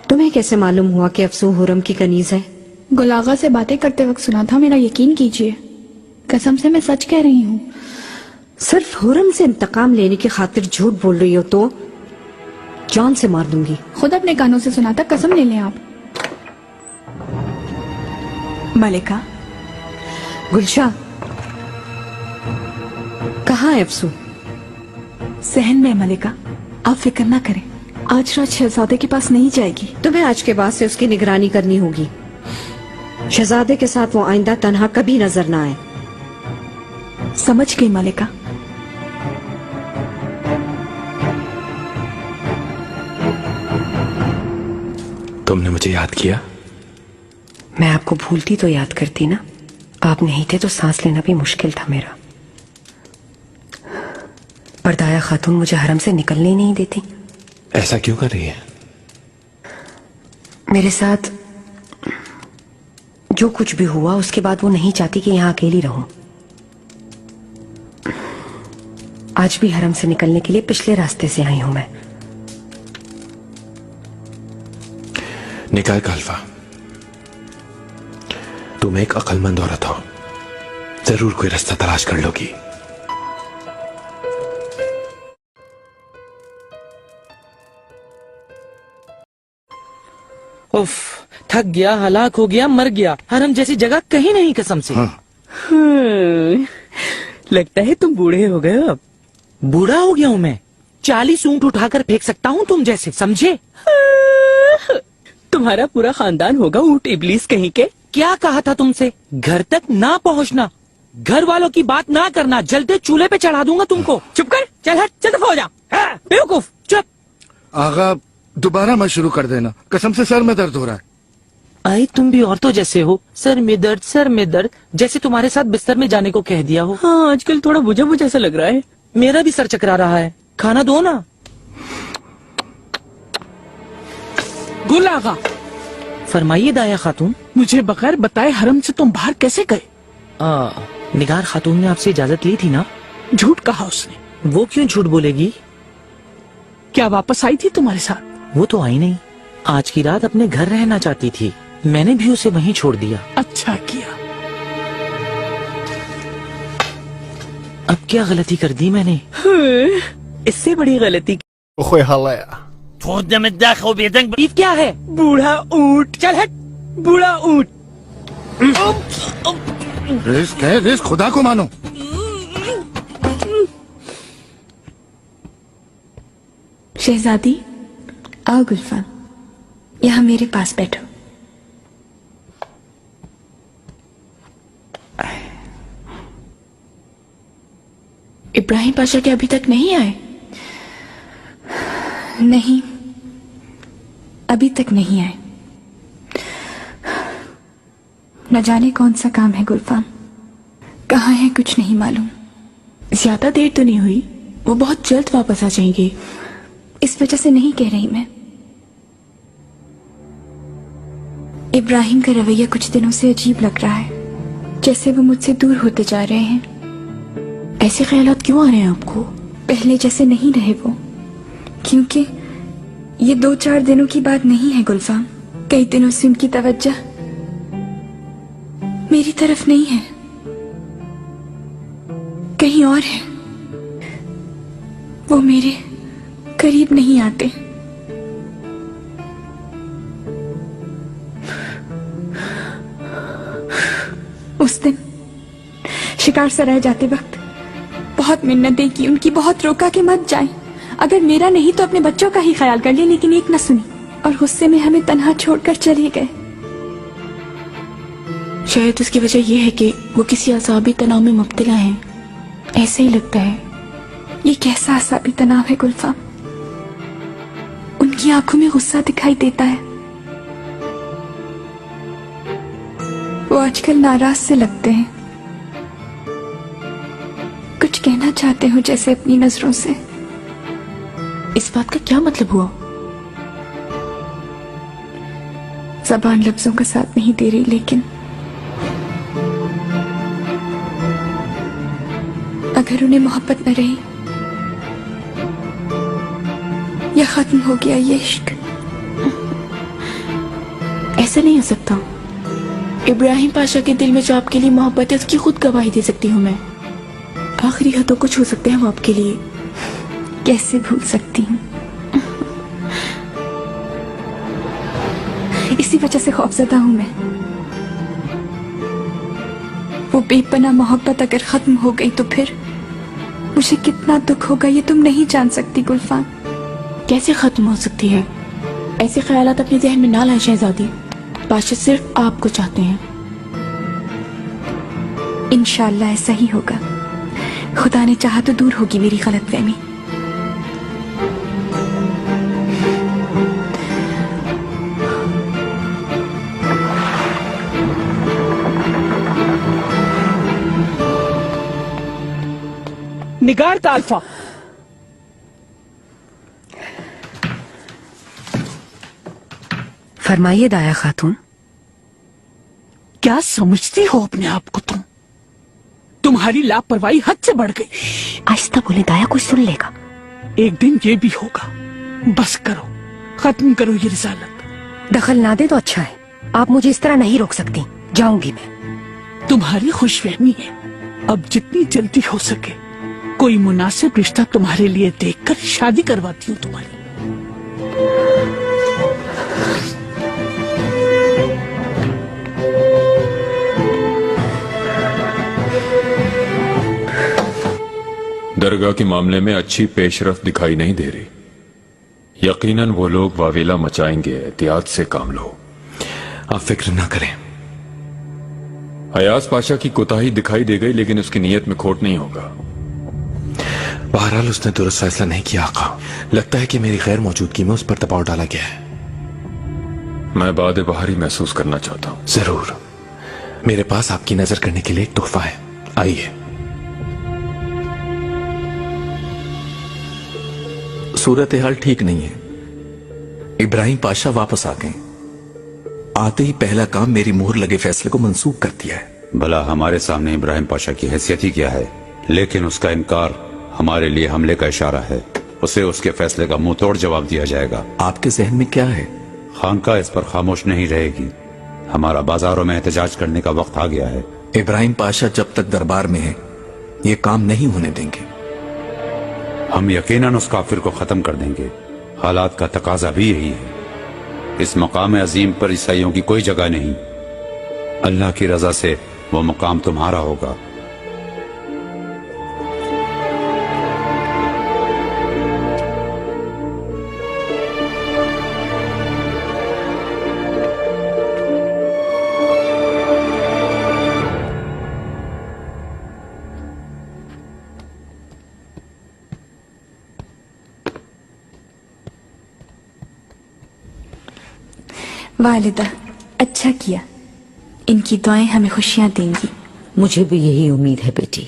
तुम्हें तुम्हें कैसे मालूम हुआ कि अफसू हुरम की कनीज है? गुलागा से बातें करते वक्त सुना था, मेरा यकीन कीजिए, कसम से मैं सच कह रही हूँ। सिर्फ हुरम से इंतकाम लेने की खातिर झूठ बोल रही हो तो जान से मार दूंगी। खुद अपने कानों से सुना था, कसम ले लें आप। मलिका, गुलशा, कहाँ है अफसू? सहन में मलिका, आप फिक्र ना करें, आज रात शहजादे के पास नहीं जाएगी। तुम्हें आज के बाद से उसकी निगरानी करनी होगी। शहजादे के साथ वो आइंदा तन्हा कभी नजर ना आए। समझ गई मलिका। तुमने मुझे याद किया? मैं आपको भूलती तो याद करती ना, आप नहीं थे तो सांस लेना भी मुश्किल था मेरा। परदाया खातून मुझे हरम से निकलने ही नहीं देती। ऐसा क्यों कर रही है? मेरे साथ जो कुछ भी हुआ उसके बाद वो नहीं चाहती कि यहां अकेली रहूं। आज भी हरम से निकलने के लिए पिछले रास्ते से आई हूं मैं। निकाय का हल्फा, तुम एक अक्लमंद औरत हो, जरूर कोई रास्ता तलाश कर लोगी। उफ, थक गया, हलाक हो गया, मर गया। हरम जैसी जगह कहीं नहीं कसम से। लगता है तुम बूढ़े हो गए अब। बूढ़ा हो गया हूँ मैं? 40 ऊंट उठाकर फेंक सकता हूँ तुम जैसे, समझे? तुम्हारा पूरा खानदान होगा ऊंट इबलीस कहीं के। क्या कहा था तुमसे? घर तक ना पहुँचना, घर वालों की बात ना करना, जलते चूल्हे पे चढ़ा दूंगा तुमको। चुप कर, चल हट, चल दफा हो जा। बेवकूफ, चुप। आगा, दोबारा मत शुरू कर देना, कसम से सर में दर्द हो रहा है। आई, तुम भी औरतों जैसे हो, सर में दर्द, सर में दर्द, जैसे तुम्हारे साथ बिस्तर में जाने को कह दिया हो। हाँ, आजकल थोड़ा बुझा बुझा सा लग रहा है। मेरा भी सर चकरा रहा है, खाना दो ना। गुल आगा। फरमाइए दाया खातून। मुझे बगैर बताए हरम से तुम बाहर कैसे गए? निगार खातून ने आपसे इजाजत ली थी ना? झूठ कहा उसने। वो क्यों झूठ बोलेगी? क्या वापस आई थी तुम्हारे साथ? वो तो आई नहीं, आज की रात अपने घर रहना चाहती थी, मैंने भी उसे वहीं छोड़ दिया। अच्छा किया। अब क्या गलती कर दी मैंने? इससे बड़ी गलती। बीफ क्या है? बूढ़ा ऊंट। चल हट, बूढ़ा ऊंट। रिस्क है, रिस्क, खुदा को मानो। शहजादी, आओ गुलफाम, यहाँ मेरे पास बैठो। इब्राहिम पाशा के अभी तक नहीं आए? नहीं, अभी तक नहीं आए। न जाने कौन सा काम है गुलफाम, कहाँ है कुछ नहीं मालूम। ज्यादा देर तो नहीं हुई, वो बहुत जल्द वापस आ जाएंगे। इस वजह से नहीं कह रही मैं। इब्राहिम का रवैया कुछ दिनों से अजीब लग रहा है, जैसे वो मुझसे दूर होते जा रहे हैं। ऐसे ख्यालात क्यों आ रहे हैं आपको? पहले जैसे नहीं रहे वो, क्योंकि ये 2-4 दिनों की बात नहीं है गुलफाम। कई दिनों से उनकी तवज्जो मेरी तरफ नहीं है, कहीं और है। वो मेरे करीब नहीं आते। उस दिन शिकार सराय जाते वक्त बहुत मिन्नतें की उनकी, बहुत रोका कि मत जाएं, अगर मेरा नहीं तो अपने बच्चों का ही ख्याल कर ले, लेकिन एक न सुनी और गुस्से में हमें तन्हा छोड़कर चले गए। शायद उसकी वजह यह है कि वो किसी असाबी तनाव में मुब्तला हैं, ऐसे ही लगता है। ये कैसा असाबी तनाव है गुलफाम? उनकी आंखों में गुस्सा दिखाई देता है। वो आजकल नाराज से लगते हैं, कुछ कहना चाहते हो जैसे अपनी नजरों से। इस बात का क्या मतलब हुआ? ज़बान लफ्जों का साथ नहीं दे रही, लेकिन अगर उन्हें मोहब्बत न रही या खत्म हो गया ये इश्क, ऐसा नहीं हो सकता। इब्राहिम पाशा के दिल में जो आपके लिए मोहब्बत है उसकी खुद गवाही दे सकती हूँ मैं। आखिरी हदों को छू सकते हैं वो आपके लिए। कैसे भूल सकती हूँ। इसी वजह से खौफजदा हूं मैं। वो बेपनाह मोहब्बत अगर खत्म हो गई तो फिर मुझे कितना दुख होगा ये तुम नहीं जान सकती गुलफान। कैसे खत्म हो सकती है? ऐसे ख्यालात अपने जहन में ना लाएं शहजादी। पाशा सिर्फ आपको चाहते हैं। इंशाअल्लाह ऐसा ही होगा। खुदा ने चाहा तो दूर होगी मेरी गलतफहमी। निगार ताल्फा, फरमाइए दाया खातून। क्या समझती हो अपने आप को तुम? तुम्हारी लापरवाही हद से बढ़ गई। आहिस्ता बोले दाया, कोई सुन लेगा। एक दिन ये भी होगा। बस करो, खत्म करो ये रिसालत। दखल ना दे तो अच्छा है। आप मुझे इस तरह नहीं रोक सकती। जाऊंगी मैं। तुम्हारी खुशफहमी है। अब जितनी जल्दी हो सके कोई मुनासिब रिश्ता तुम्हारे लिए देखकर शादी करवाती हूँ तुम्हारी। दरगाह के मामले में अच्छी पेशरफ दिखाई नहीं दे रही। यकीनन वो लोग वावेला मचाएंगे। एहतियात से काम लो। आप फिक्र ना करें। अयाज पाशा की कोताही दिखाई दे गई, लेकिन उसकी नीयत में खोट नहीं होगा। बहरहाल उसने दुरुस्त फैसला नहीं किया आका। लगता है कि मेरी गैर मौजूदगी में उस पर दबाव डाला गया है। मैं बाद बहारी महसूस करना चाहता हूं। जरूर। मेरे पास आपकी नजर करने के लिए एक तोहफा है। आइए। सूरत हाल ठीक नहीं है। इब्राहिम पाशा वापस आ गए। आते ही पहला काम मेरी मोहर लगे फैसले को मंसूख कर दिया है। भला हमारे सामने इब्राहिम पाशा की हैसियत ही क्या है? लेकिन उसका इनकार हमारे लिए हमले का इशारा है। उसे उसके फैसले का मुंह तोड़ जवाब दिया जाएगा। आपके जहन में क्या है? खानका इस पर खामोश नहीं रहेगी। हमारा बाजारों में एहतजाज करने का वक्त आ गया है। इब्राहिम पाशा जब तक दरबार में है ये काम नहीं होने देंगे। हम यकीनन उस काफिर को खत्म कर देंगे। हालात का तकाजा भी यही है। इस मकाम अजीम पर ईसाइयों की कोई जगह नहीं। अल्लाह की रजा से वो मकाम तुम्हारा होगा। वालिदा, अच्छा किया। इनकी दुआएं हमें खुशियां देंगी। मुझे भी यही उम्मीद है बेटी।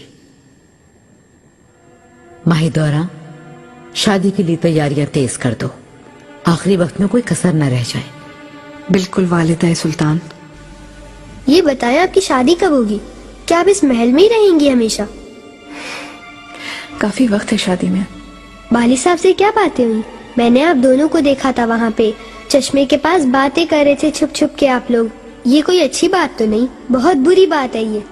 माहिदौरा, शादी के लिए तैयारियां तेज कर दो। आखिरी वक्त में कोई कसर न रह जाए। बिल्कुल वालिदा सुल्तान। ये बताएं आपकी शादी कब होगी? क्या आप इस महल में ही रहेंगी हमेशा? काफी वक्त है शादी में। बाली साहब से क्या बातें हुई? मैंने आप दोनों को देखा था वहाँ पे चश्मे के पास, बातें कर रहे थे छुप छुप के आप लोग। ये कोई अच्छी बात तो नहीं, बहुत बुरी बात है ये।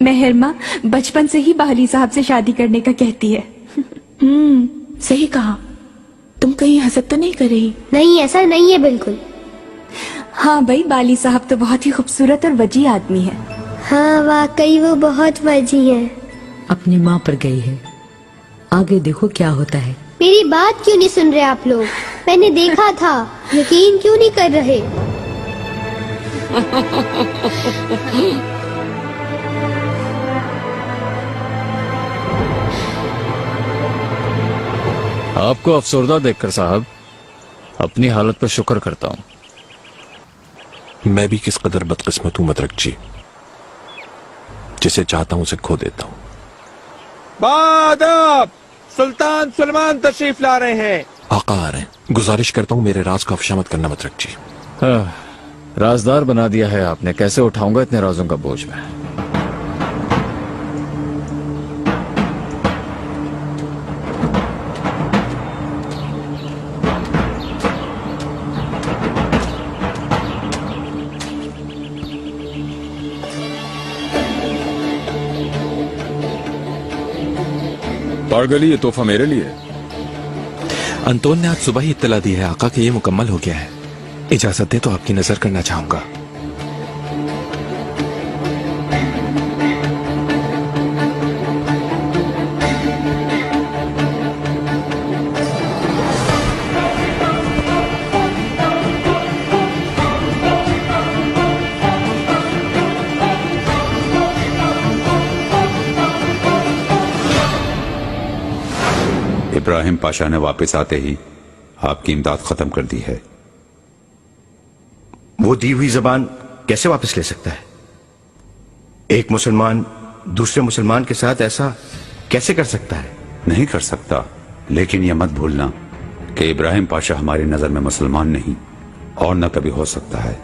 मेहरमा बचपन से ही बाली साहब से शादी करने का कहती है। सही कहा। तुम कहीं हसद तो नहीं कर रही? नहीं, ऐसा नहीं है बिल्कुल। हाँ भाई, बाली साहब तो बहुत ही खूबसूरत और वजी आदमी है। हाँ वाकई वो बहुत वजी है। अपनी माँ पर गई है, आगे देखो क्या होता है। मेरी बात क्यों नहीं सुन रहे आप लोग? मैंने देखा था, यकीन क्यों नहीं कर रहे? आपको अफसरदा देखकर साहब अपनी हालत पर शुक्र करता हूं। मैं भी किस कदर बदकिस्मत हूं मदरक जी, जिसे चाहता हूं उसे खो देता हूं। बादब, सुल्तान सलमान तशरीफ ला रहे हैं। आका आ रहे हैं। गुजारिश करता हूँ मेरे राज को अफशा मत करना मत रख जी। राजदार बना दिया है आपने, कैसे उठाऊंगा इतने राजों का बोझ में। पारगली, ये तोहफा मेरे लिए। अंतोन ने आज सुबह ही इत्तला दी है आका कि ये मुकम्मल हो गया है। इजाजत दे तो आपकी नजर करना चाहूंगा। इब्राहिम पाशा ने वापस आते ही आपकी इमदाद खत्म कर दी है। वो दी हुई जबान कैसे वापस ले सकता है? एक मुसलमान दूसरे मुसलमान के साथ ऐसा कैसे कर सकता है? नहीं कर सकता, लेकिन यह मत भूलना कि इब्राहिम पाशा हमारी नजर में मुसलमान नहीं और न कभी हो सकता है।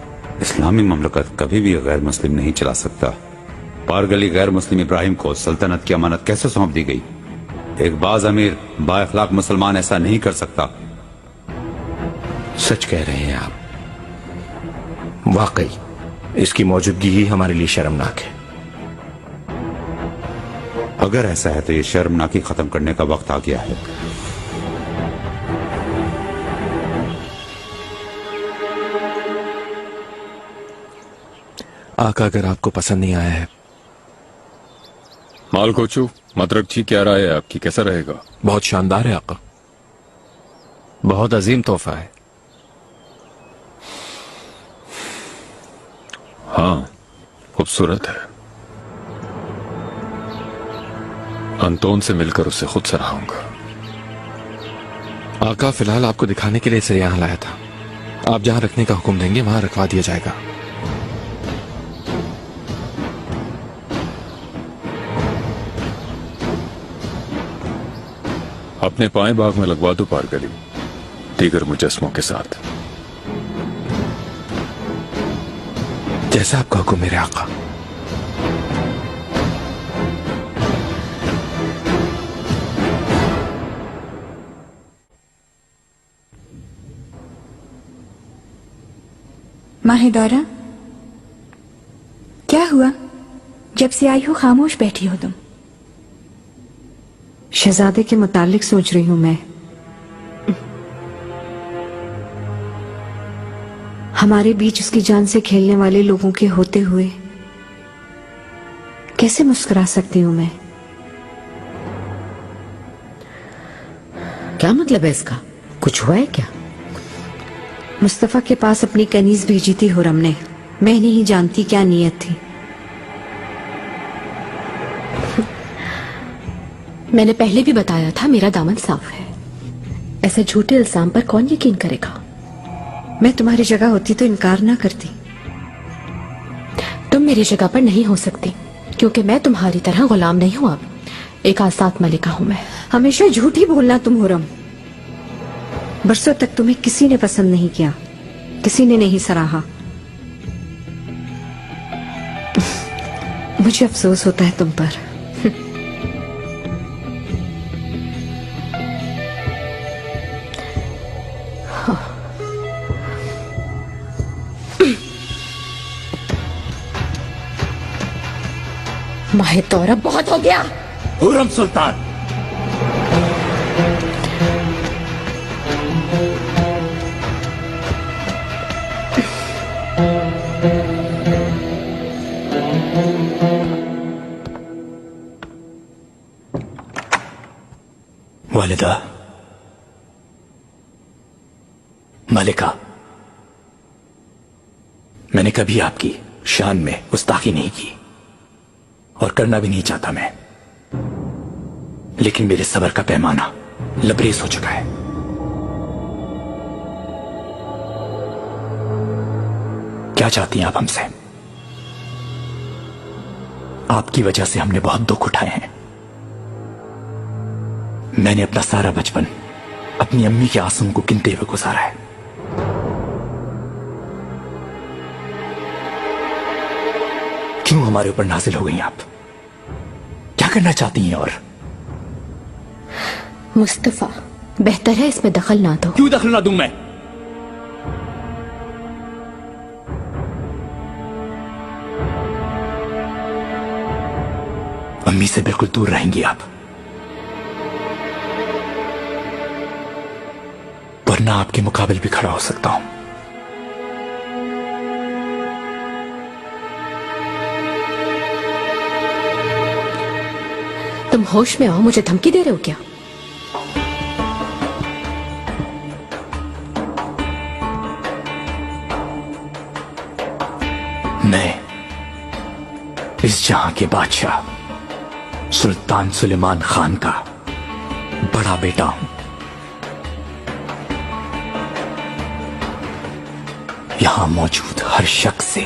इस्लामी ममलकत कभी भी गैर मुस्लिम नहीं चला सकता। पारगली गैर मुस्लिम इब्राहिम को सल्तनत की अमानत कैसे सौंप दी गई? एक बाज अमीर बाअखलाक मुसलमान ऐसा नहीं कर सकता। सच कह रहे हैं आप। वाकई इसकी मौजूदगी ही हमारे लिए शर्मनाक है। अगर ऐसा है तो ये शर्मनाकी खत्म करने का वक्त आ गया है। आका, अगर आपको पसंद नहीं आया है। माल कोचू, मदरक जी, क्या राय है आपकी? कैसा रहेगा? बहुत शानदार है आका। बहुत अजीम तोहफा है। हाँ, खूबसूरत है। अंतोन से मिलकर उसे खुद सराहूंगा। आका, फिलहाल आपको दिखाने के लिए इसे यहां लाया था। आप जहां रखने का हुक्म देंगे वहां रखवा दिया जाएगा। अपने पाएं बाग में लगवा दो पारगली, दीगर मुजस्मों के साथ। जैसा आपका हुक्म मेरे आका। माहिदौरा, क्या हुआ? जब से आई हो खामोश बैठी हो तुम। शहजादे के मुतालिक सोच रही हूं मैं। हमारे बीच उसकी जान से खेलने वाले लोगों के होते हुए कैसे मुस्कुरा सकती हूं मैं? क्या मतलब है इसका? कुछ हुआ है क्या? मुस्तफा के पास अपनी कनीज भेजी थी हुरम ने। मैं नहीं जानती क्या नीयत थी। मैंने पहले भी बताया था मेरा दामन साफ है। ऐसे झूठे इल्जाम पर कौन यकीन करेगा? मैं तुम्हारी जगह होती तो इनकार ना करती। तुम मेरी जगह पर नहीं हो सकती, क्योंकि मैं तुम्हारी तरह गुलाम नहीं हूं। अब एक आजाद मलिका हूं मैं। हमेशा झूठ ही बोलना तुम हुरम। बरसों तक तुम्हें किसी ने पसंद नहीं किया, किसी ने नहीं सराहा। मुझे अफसोस होता है तुम पर। माहिदौरा, बहुत हो गया। हुर्रम सुल्तान, वालिदा, मलिका, मैंने कभी आपकी शान में गुस्ताखी नहीं की और करना भी नहीं चाहता मैं, लेकिन मेरे सब्र का पैमाना लबरेज हो चुका है। क्या चाहती हैं आप हमसे? आपकी वजह से हमने बहुत दुख उठाए हैं। मैंने अपना सारा बचपन अपनी अम्मी के आंसुओं को गिनते हुए गुजारा है। क्यों हमारे ऊपर नाजिल हो गई आप? क्या करना चाहती हैं? और मुस्तफा, बेहतर है इसमें दखल ना दो। क्यों दखल ना दूं मैं? अम्मी से बिल्कुल दूर रहेंगी आप, वरना आपके मुकाबले भी खड़ा हो सकता हूं। तुम होश में आओ, मुझे धमकी दे रहे हो क्या? मैं इस जहां के बादशाह सुल्तान सुलेमान खान का बड़ा बेटा हूं। यहां मौजूद हर शख्स से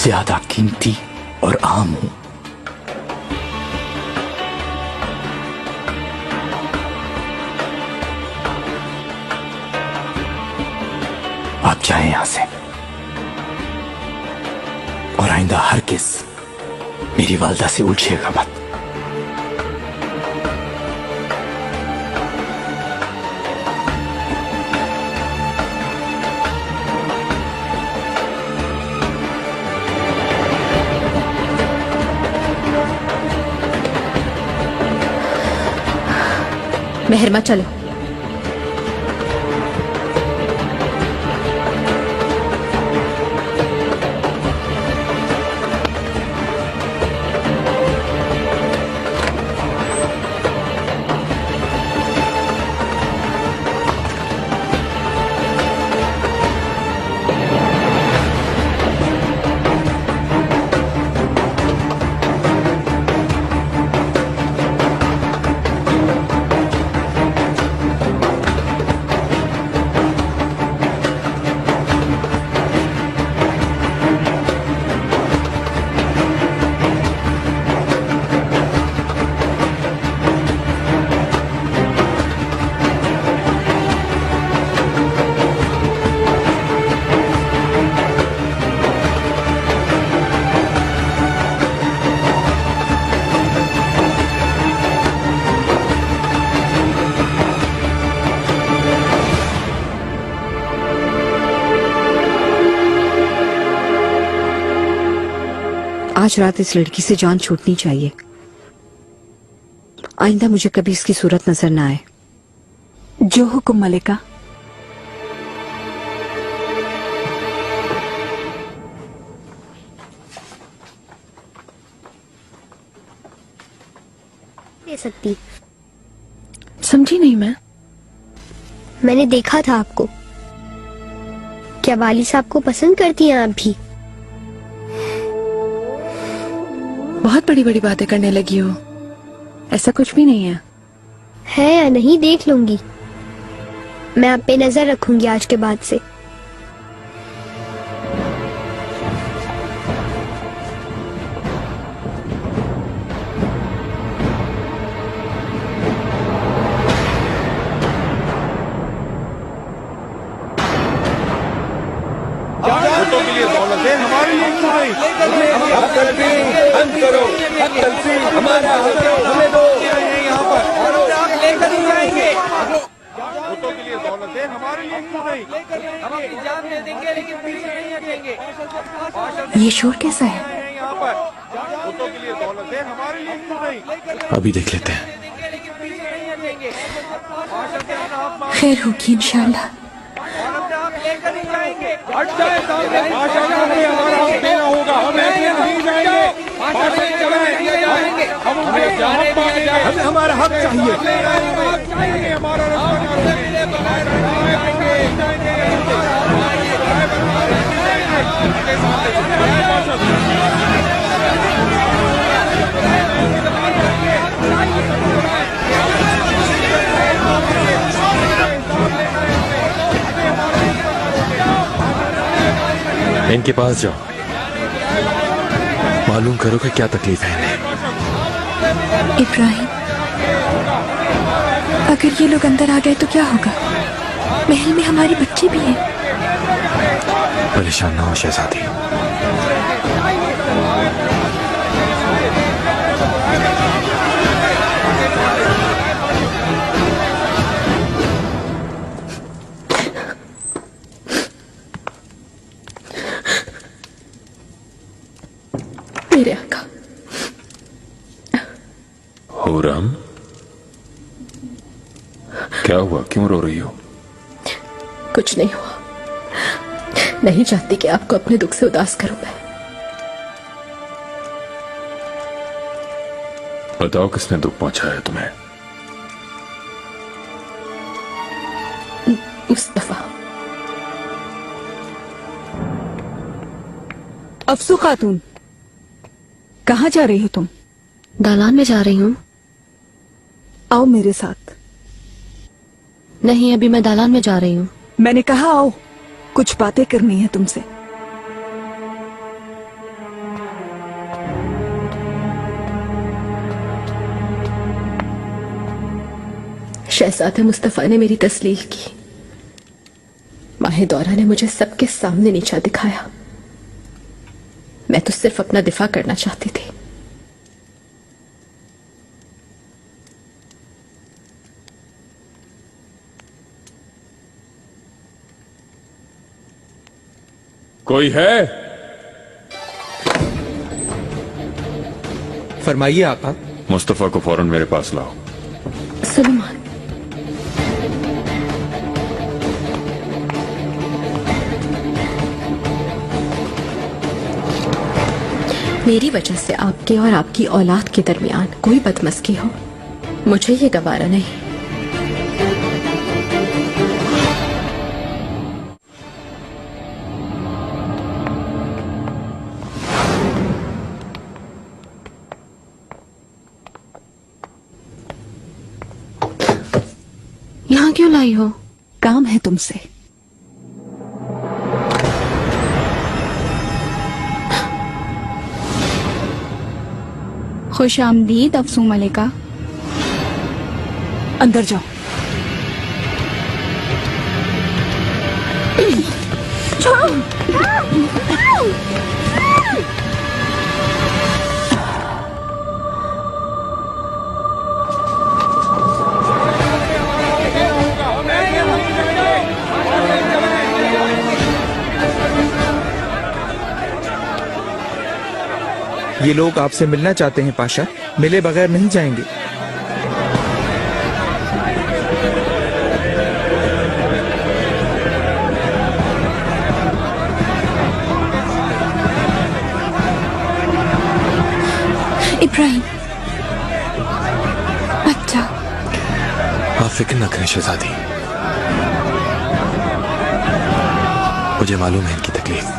ज्यादा कीमती और आम हूं। आप जाएं यहां से और आइंदा हरगिज़ मेरी वालदा से उलझिएगा मत। मेहरमा चलो। आज रात इस लड़की से जान छूटनी चाहिए। आइंदा मुझे कभी इसकी सूरत नजर ना आए। जो हुक्म मलिका। दे सकती। समझी नहीं मैं। मैंने देखा था आपको। क्या वाली साहब को पसंद करती हैं आप भी? बहुत बड़ी बड़ी बातें करने लगी हो। ऐसा कुछ भी नहीं है। है या नहीं देख लूंगी। मैं आप पे नजर रखूंगी आज के बाद से। वोटों के लिए दौलत है हमारे लिए क्यों नहीं? अब तलबी बंद करो, अब तलबी हमारा हमें दो यहाँ पर और लेकर ही जाएंगे। वोटों के लिए दौलत है हमारे लिए क्यों नहीं? हम अपनी जान दे देंगे लेकिन पीछे नहीं हटेंगे। ये शोर कैसा है? यहाँ पर वोटों के लिए दौलत है हमारे लिए क्यों नहीं? अभी देख लेते हैं। खैर होगी इंशाल्लाह। लेकर ही जाएंगे। हट जाए सामने। हमें हमारा हक देना होगा। हम ऐसे नहीं जाएंगे। हमें हमारा हक चाहिए। हमारा इनके पास जाओ, मालूम करो कि क्या तकलीफ है इन्हें। इब्राहिम, अगर ये लोग अंदर आ गए तो क्या होगा? महल में हमारे बच्चे भी हैं। परेशान ना हो शहजादी। मेरे आका। हुरम, क्या हुआ? क्यों रो रही हो? कुछ नहीं हुआ। नहीं चाहती कि आपको अपने दुख से उदास करूं मैं। बताओ किसने दुख पहुंचाया तुम्हें? मुस्तफा। अफसू खातून, कहाँ जा रही हो तुम? दालान में जा रही हूँ। आओ मेरे साथ। नहीं, अभी मैं दालान में जा रही हूँ। मैंने कहा आओ, कुछ बातें करनी है तुमसे। शहजादा मुस्तफा ने मेरी तस्लील की। माहे दौरा ने मुझे सबके सामने नीचा दिखाया। मैं तो सिर्फ अपना दिफा करना चाहती थी। कोई है? फरमाइए आका। मुस्तफा को फौरन मेरे पास लाओ। सुलेमान। मेरी वजह से आपके और आपकी औलाद के दरमियान कोई बदमस्की हो, मुझे ये गवारा नहीं। यहाँ क्यों लाई हो? काम है तुमसे। खुश आमदीद अफसू मलिका। अंदर जाओ। ये लोग आपसे मिलना चाहते हैं पाशा। मिले बगैर नहीं जाएंगे। इब्राहिम, अच्छा। आप फिक्र न करें शहजादी, मुझे मालूम है इनकी तकलीफ।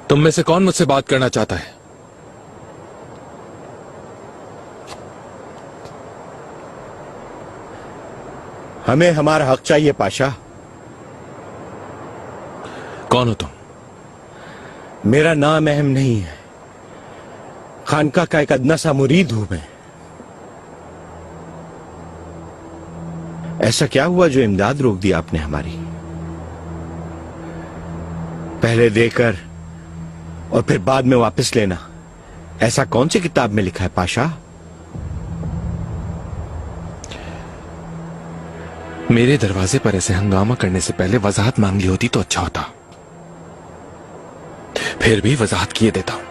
तुम में से कौन मुझसे बात करना चाहता है? हमें हमारा हक चाहिए पाशा। कौन हो तुम? मेरा नाम अहम नहीं है। खानका का एक अदना सा मुरीद हूं मैं। ऐसा क्या हुआ जो इमदाद रोक दी आपने हमारी? पहले देकर और फिर बाद में वापस लेना, ऐसा कौन सी किताब में लिखा है पाशा? मेरे दरवाजे पर ऐसे हंगामा करने से पहले वजाहत मांग ली होती तो अच्छा होता। फिर भी वजाहत किए देता हूं।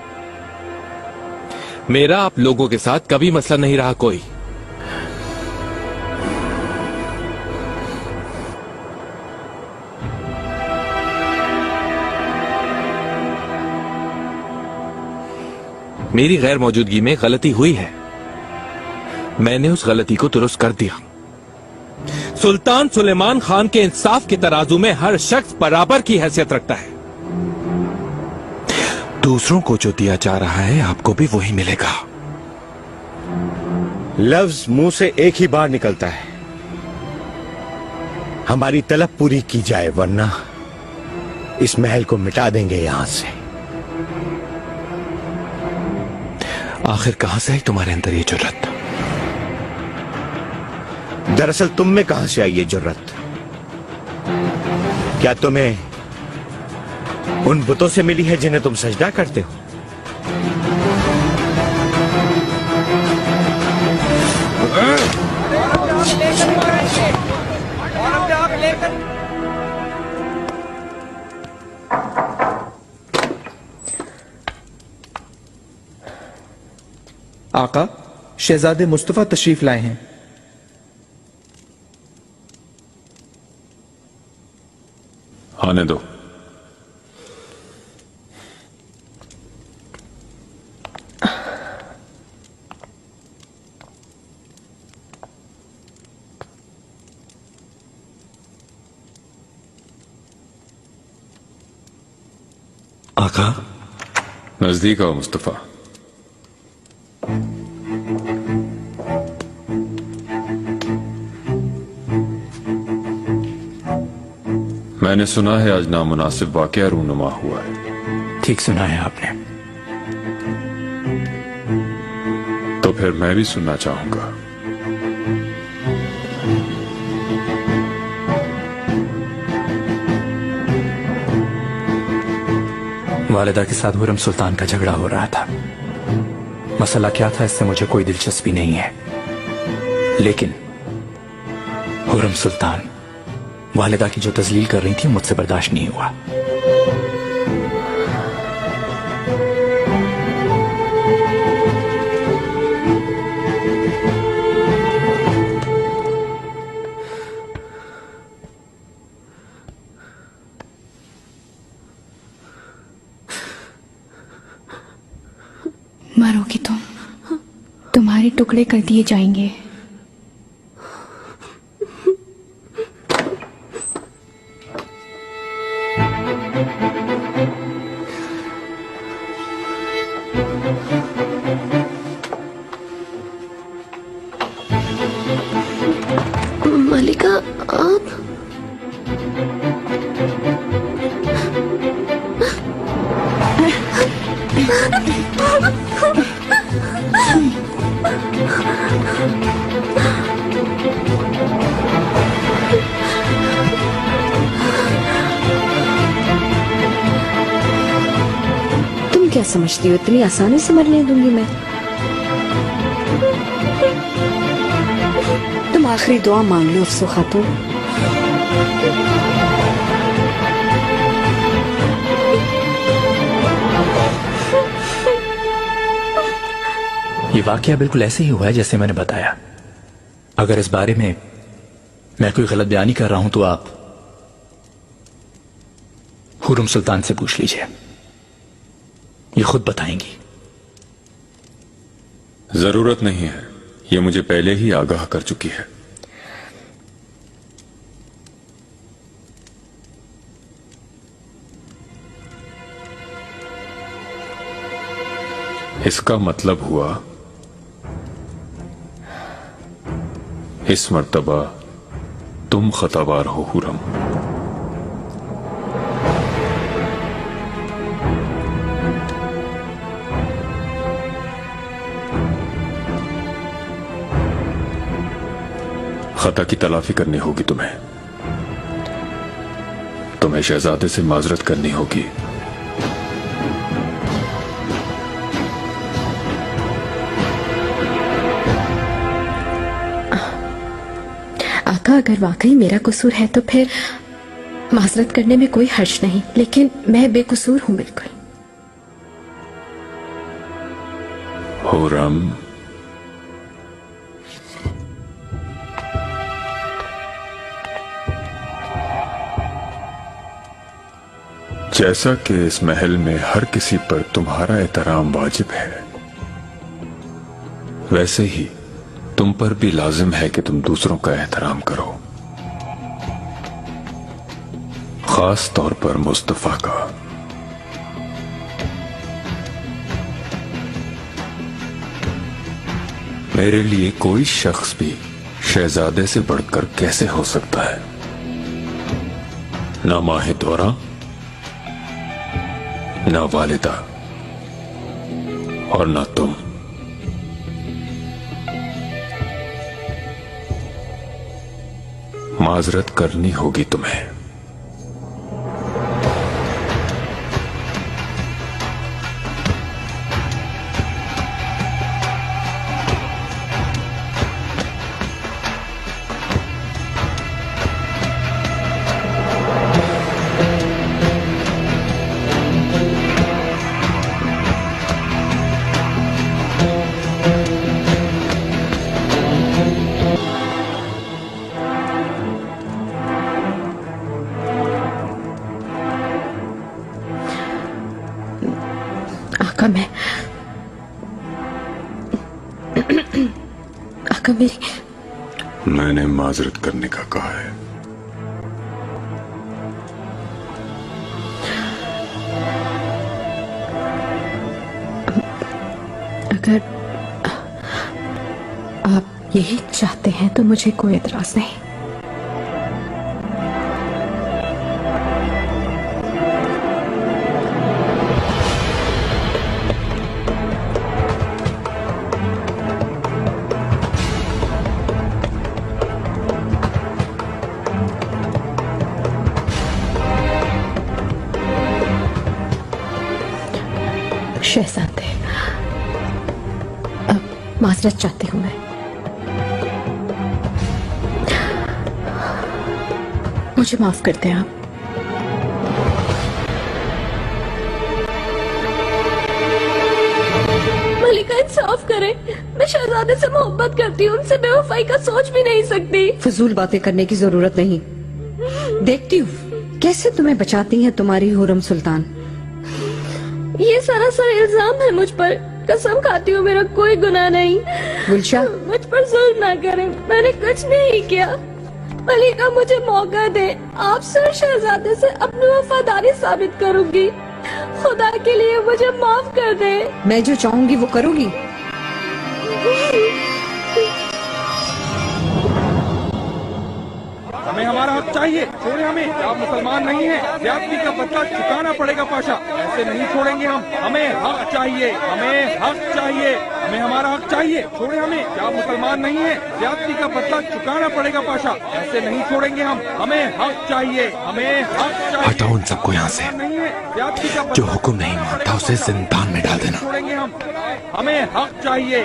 मेरा आप लोगों के साथ कभी मसला नहीं रहा कोई। मेरी गैर मौजूदगी में गलती हुई है, मैंने उस गलती को दुरुस्त कर दिया। सुल्तान सुलेमान खान के इंसाफ के तराजू में हर शख्स बराबर की हैसियत रखता है। दूसरों को जो दिया जा रहा है आपको भी वही मिलेगा। लफ्ज मुंह से एक ही बार निकलता है, हमारी तलब पूरी की जाए वरना इस महल को मिटा देंगे यहां से। आखिर कहां से आई तुम्हारे अंदर ये जुर्रत? दरअसल तुम में कहां से आई ये जुर्रत? क्या तुम्हें उन बुतों से मिली है जिन्हें तुम सजदा करते हो? आका, शहजादे मुस्तफा तशरीफ लाए हैं। आने दो। आका, नजदीक आओ मुस्तफा। मैंने सुना है आज नामुनासिब वाकया रूनुमा हुआ है। ठीक सुना है आपने। तो फिर मैं भी सुनना चाहूंगा। वालिदा के साथ हुरम सुल्तान का झगड़ा हो रहा था। मसला क्या था इससे मुझे कोई दिलचस्पी नहीं है, लेकिन हुरम सुल्तान वालिदा की जो तजलील कर रही थी मुझसे बर्दाश्त नहीं हुआ। मरोगी तुम, तुम्हारे टुकड़े कर दिए जाएंगे। मालिका, आप तुम क्या समझती हो इतनी आसानी से मरने दूंगी मैं? तुम आखिरी दुआ मांग लो अफसो खातून। ये वाकया बिल्कुल ऐसे ही हुआ है जैसे मैंने बताया। अगर इस बारे में मैं कोई गलत बयानी कर रहा हूं तो आप हुरम सुल्तान से पूछ लीजिए, ये खुद बताएंगी। जरूरत नहीं है, ये मुझे पहले ही आगाह कर चुकी है। इसका मतलब हुआ इस मर्तबा तुम खतावार हो हुरम। खता की तलाफी करनी होगी तुम्हें। तुम्हें शहजादे से माजरत करनी होगी। आका, अगर वाकई मेरा कसूर है तो फिर माजरत करने में कोई हर्ज नहीं, लेकिन मैं बेकसूर हूं बिल्कुल। हुरम, जैसा कि इस महल में हर किसी पर तुम्हारा एहतराम वाजिब है, वैसे ही तुम पर भी लाजिम है कि तुम दूसरों का एहतराम करो, खास तौर पर मुस्तफा का। मेरे लिए कोई शख्स भी शहजादे से बढ़कर कैसे हो सकता है? ना माहे दौरा, ना वालिदा और ना तुम। माजरत करनी होगी तुम्हें। आका मेरी। मैंने माजरत करने का कहा है। अगर आप यही चाहते हैं तो मुझे कोई एतराज नहीं। शहजादे, अब माजरत चाहती हूं मैं। मुझे माफ कर दें आप। मलिका इंसाफ करें, मैं शहजादे से मोहब्बत करती हूँ, उनसे बेवफाई का सोच भी नहीं सकती। फजूल बातें करने की जरूरत नहीं। देखती हूँ कैसे तुम्हें बचाती है तुम्हारी हुरम सुल्तान। ये सरासर इल्जाम है मुझ पर, कसम खाती हूँ मेरा कोई गुनाह नहीं। गुलशा, मुझ पर जुल्म ना करें, मैंने कुछ नहीं किया। मलिका मुझे मौका दे, आपसे और शहजादे से अपनी वफादारी साबित करूंगी। खुदा के लिए मुझे माफ कर दे। मैं जो चाहूंगी वो करूंगी। हमें हमारा हक चाहिए, छोड़े हमें। आप मुसलमान नहीं हैं, ज्यादती का बदला चुकाना पड़ेगा पाशा, ऐसे नहीं छोड़ेंगे हम। हमें हक चाहिए, हमें हक चाहिए, हमें हमारा हक चाहिए, छोड़े हमें। आप मुसलमान नहीं हैं, ज्यादती का बदला चुकाना पड़ेगा पाशा, ऐसे नहीं छोड़ेंगे हम। हमें हक चाहिए, हमें हक चाहिए। हटाओ उन सबको यहाँ से। जो हुक्म नहीं मानता उसे जिंदान में डाल देना। छोड़ेंगे हम। हमें हक चाहिए,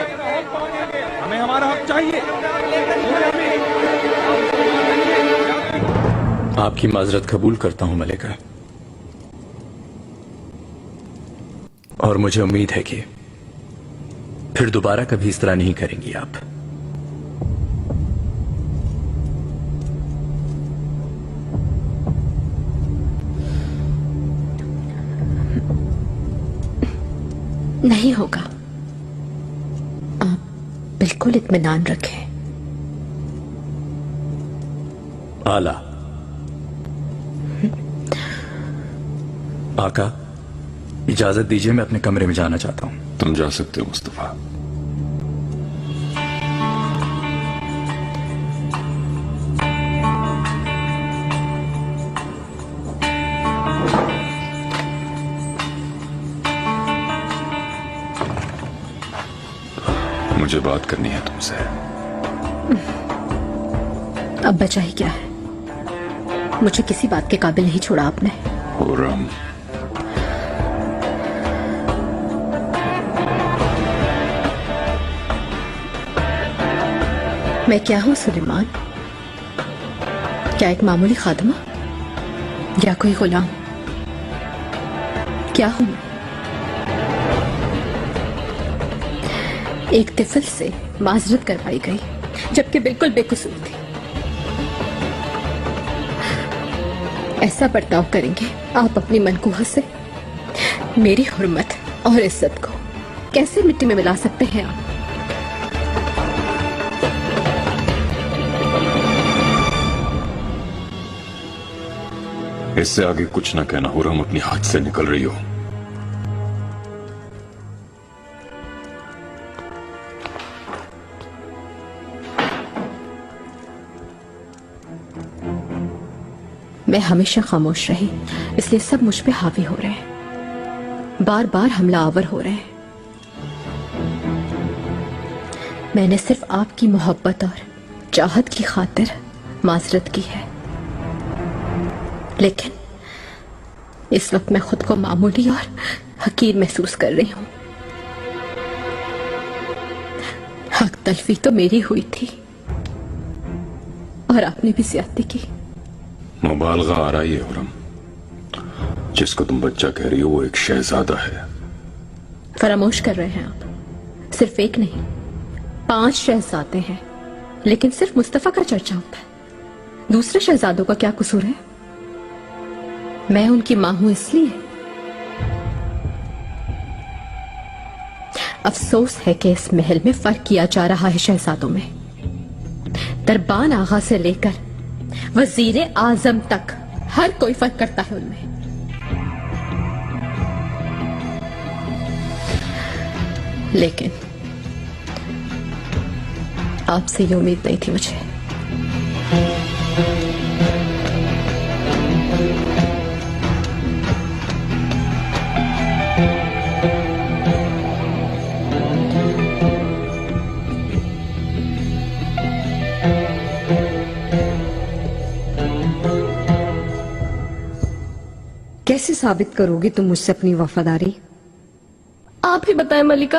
हमें हमारा हक चाहिए, छोड़े हमें। आपकी माजरत कबूल करता हूं मलिका, और मुझे उम्मीद है कि फिर दोबारा कभी इस तरह नहीं करेंगी आप। नहीं होगा। आप बिल्कुल इत्मीनान रखें। आला। आका, इजाजत दीजिए, मैं अपने कमरे में जाना चाहता हूं। तुम जा सकते हो मुस्तफा। मुझे बात करनी है तुमसे। अब बचा ही क्या है? मुझे किसी बात के काबिल नहीं छोड़ा आपने। हुरम, मैं क्या हूं सुलेमान? क्या एक मामूली खादमा या कोई गुलाम? क्या हूं मैं? एक तिफल से माजरत करवाई गई जबकि बिल्कुल बेकसूर थी। ऐसा बर्ताव करेंगे आप अपनी मनकूहा से? मेरी हुर्मत और इज्जत को कैसे मिट्टी में मिला सकते हैं आप? इससे आगे कुछ ना कहना, हुरम अपनी हाथ से निकल रही हो। मैं हमेशा खामोश रही, इसलिए सब मुझ पे हावी हो रहे हैं, बार बार हमला आवर हो रहे हैं। मैंने सिर्फ आपकी मोहब्बत और चाहत की खातिर माजरत की है, लेकिन इस वक्त मैं खुद को मामूली और हकीर महसूस कर रही हूं। हक तलफी तो मेरी हुई थी और आपने भी ज्यादती की। मुबालगा आ रही है हुरम। जिसको तुम बच्चा कह रही हो वो एक शहजादा है। फरामोश कर रहे हैं आप। सिर्फ एक नहीं, 5 शहजादे हैं, लेकिन सिर्फ मुस्तफा का चर्चा होता है। दूसरे शहजादों का क्या कसूर है? मैं उनकी मां हूं इसलिए। अफसोस है कि इस महल में फर्क किया जा रहा है शहजादों में। दरबान आगा से लेकर वजीर आजम तक हर कोई फर्क करता है उनमें। लेकिन आपसे ये उम्मीद नहीं थी मुझे। कैसे साबित करोगी तुम मुझसे अपनी वफादारी? आप ही बताएं मलिका।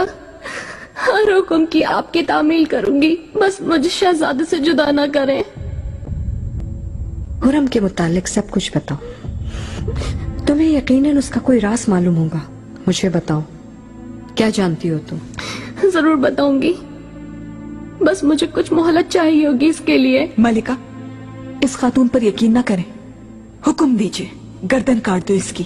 हर हुक्म की आपकी तामील करूंगी, बस मुझे शहजादे से जुदा ना करें। हुरम के मुतालिक सब कुछ बताओ। तुम्हें यकीनन उसका कोई राज मालूम होगा। मुझे बताओ, क्या जानती हो तुम? जरूर बताऊंगी, बस मुझे कुछ मोहलत चाहिए होगी इसके लिए। मलिका, इस खातून पर यकीन ना करें। हुक्म दीजिए, गर्दन काट दो इसकी।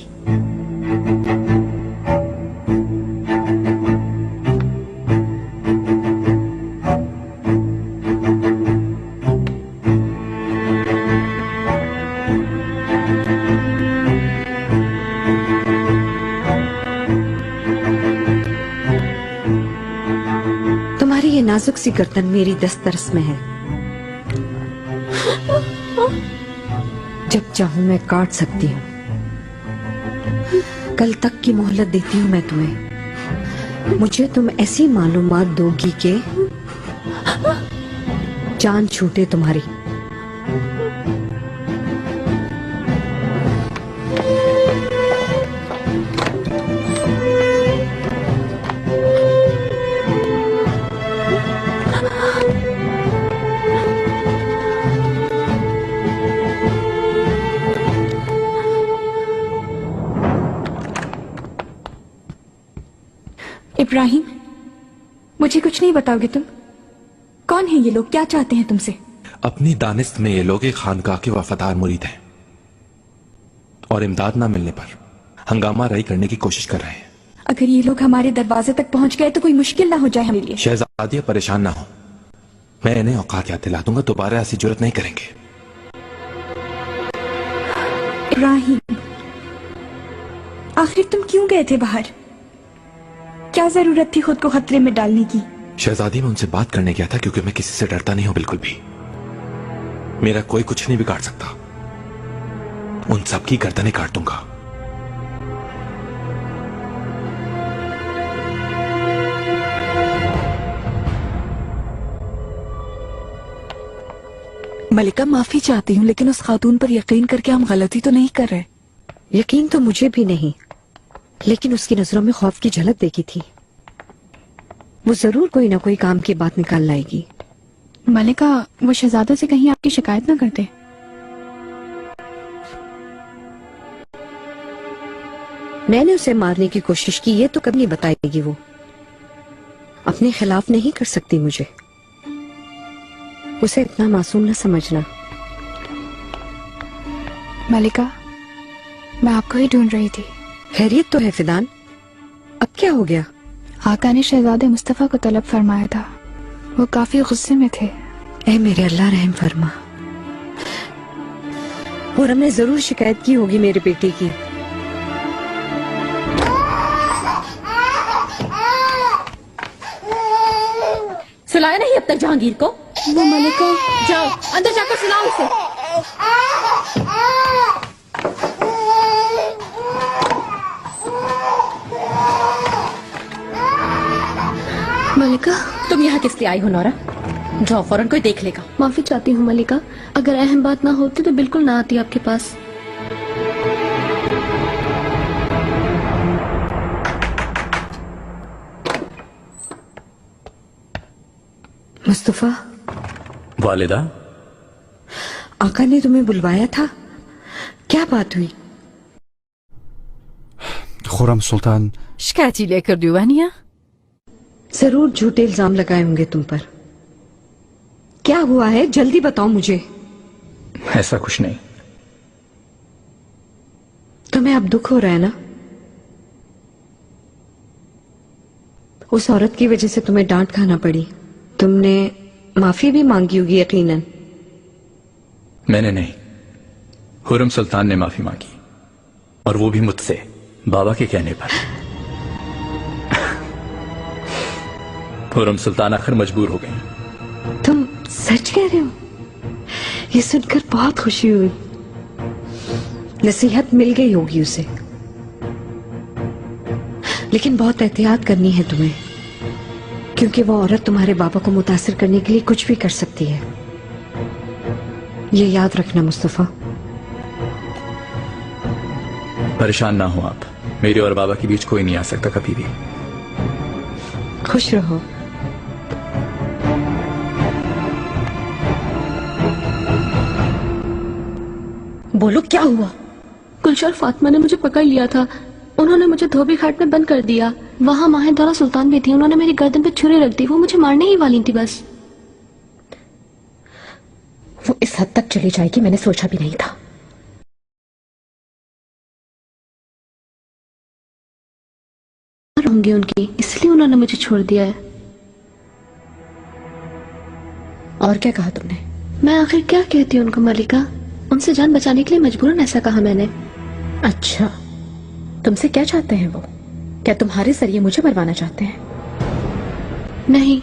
तुम्हारी ये नाजुक सी गर्दन मेरी दस्तरस में है। जब चाहूं मैं काट सकती हूँ। कल तक की मोहलत देती हूँ मैं तुम्हें। मुझे तुम ऐसी मालूमात दोगी कि जान छूटे तुम्हारी। इब्राहिम, मुझे कुछ नहीं बताओगे तुम? कौन है ये लोग? क्या चाहते हैं तुमसे? अपनी दानिस्त में ये लोग एक खानकाह के वफादार मुरीद हैं और इमदाद ना मिलने पर हंगामा राई करने की कोशिश कर रहे हैं। अगर ये लोग हमारे दरवाजे तक पहुंच गए तो कोई मुश्किल ना हो जाए हमारे लिए। शहजादियां परेशान ना हो, मैं इन्हें औकात याद दिला दूंगा, दोबारा ऐसी जुर्रत नहीं करेंगे। इब्राहिम, आखिर तुम क्यों गए थे बाहर? क्या जरूरत थी खुद को खतरे में डालने की? शहजादी, मैं उनसे बात करने गया था क्योंकि मैं किसी से डरता नहीं हूं बिल्कुल भी। मेरा कोई कुछ नहीं बिगाड़ सकता। उन सब की गर्दनें काट दूंगा। मलिका, माफी चाहती हूँ, लेकिन उस खातून पर यकीन करके हम गलती तो नहीं कर रहे। यकीन तो मुझे भी नहीं, लेकिन उसकी नजरों में खौफ की झलक देखी थी। वो जरूर कोई ना कोई काम की बात निकाल लाएगी। मलिका, वो शहजादों से कहीं आपकी शिकायत ना करते? मैंने उसे मारने की कोशिश की, ये तो कभी नहीं बताएगी। वो अपने खिलाफ नहीं कर सकती मुझे। उसे इतना मासूम न समझना। मलिका, मैं आपको ही ढूंढ रही थी। खैरियत तो है फिदान? अब क्या हो गया? आका ने शहजादे मुस्तफा को तलब फरमाया था। वो काफी गुस्से में थे। ए मेरे अल्लाह रहम फरमा। खुरम ने जरूर शिकायत की होगी मेरे बेटे की। सुलाया नहीं अब तक जहांगीर को? वो मलिका, जाओ अंदर जाकर सुलाओ उसे। मलिका, तुम यहाँ किस लिए आई हो नौरा? जाओ फौरन कोई देख लेगा। माफी चाहती हूँ मलिका, अगर अहम बात ना होती तो बिल्कुल ना आती आपके पास। मुस्तफा, वालिदा, आका ने तुम्हें बुलवाया था, क्या बात हुई? खुरम सुल्तान शिकायत ही लेकर दीवानिया। जरूर झूठे इल्जाम लगाए होंगे तुम पर। क्या हुआ है, जल्दी बताओ मुझे। ऐसा कुछ नहीं। तुम्हें अब दुख हो रहा है ना? उस औरत की वजह से तुम्हें डांट खाना पड़ी। तुमने माफी भी मांगी होगी यकीनन। मैंने नहीं, खुरम सुल्तान ने माफी मांगी, और वो भी मुझसे, बाबा के कहने पर। खुरम सुल्तान आखिर मजबूर हो गई। तुम सच कह रहे हो? ये सुनकर बहुत खुशी हुई। नसीहत मिल गई होगी उसे, लेकिन बहुत एहतियात करनी है तुम्हें, क्योंकि वो औरत तुम्हारे बाबा को मुतासिर करने के लिए कुछ भी कर सकती है। ये याद रखना मुस्तफा। परेशान ना हो आप, मेरे और बाबा के बीच कोई नहीं आ सकता कभी भी। खुश रहो। बोलो क्या हुआ? गुलशन फातिमा ने मुझे पकड़ लिया था, उन्होंने मुझे धोबी घाट में बंद कर दिया। वहाँ माहिदौरा सुल्तान भी थी, उन्होंने मेरी गर्दन पे छुरी रख दी। वो मुझे मारने ही वाली थी बस। वो इस हद तक चली जाएगी मैंने सोचा भी नहीं था। होंगी उनकी, इसलिए उन्होंने मुझे छोड़ दिया है। और क्या कहा तुमने? मैं आखिर क्या कहती हूँ उनको मलिका, उनसे जान बचाने के लिए मजबूरन ऐसा कहा मैंने। अच्छा, तुमसे क्या चाहते हैं वो? क्या तुम्हारे जरिए मुझे मरवाना चाहते हैं? नहीं,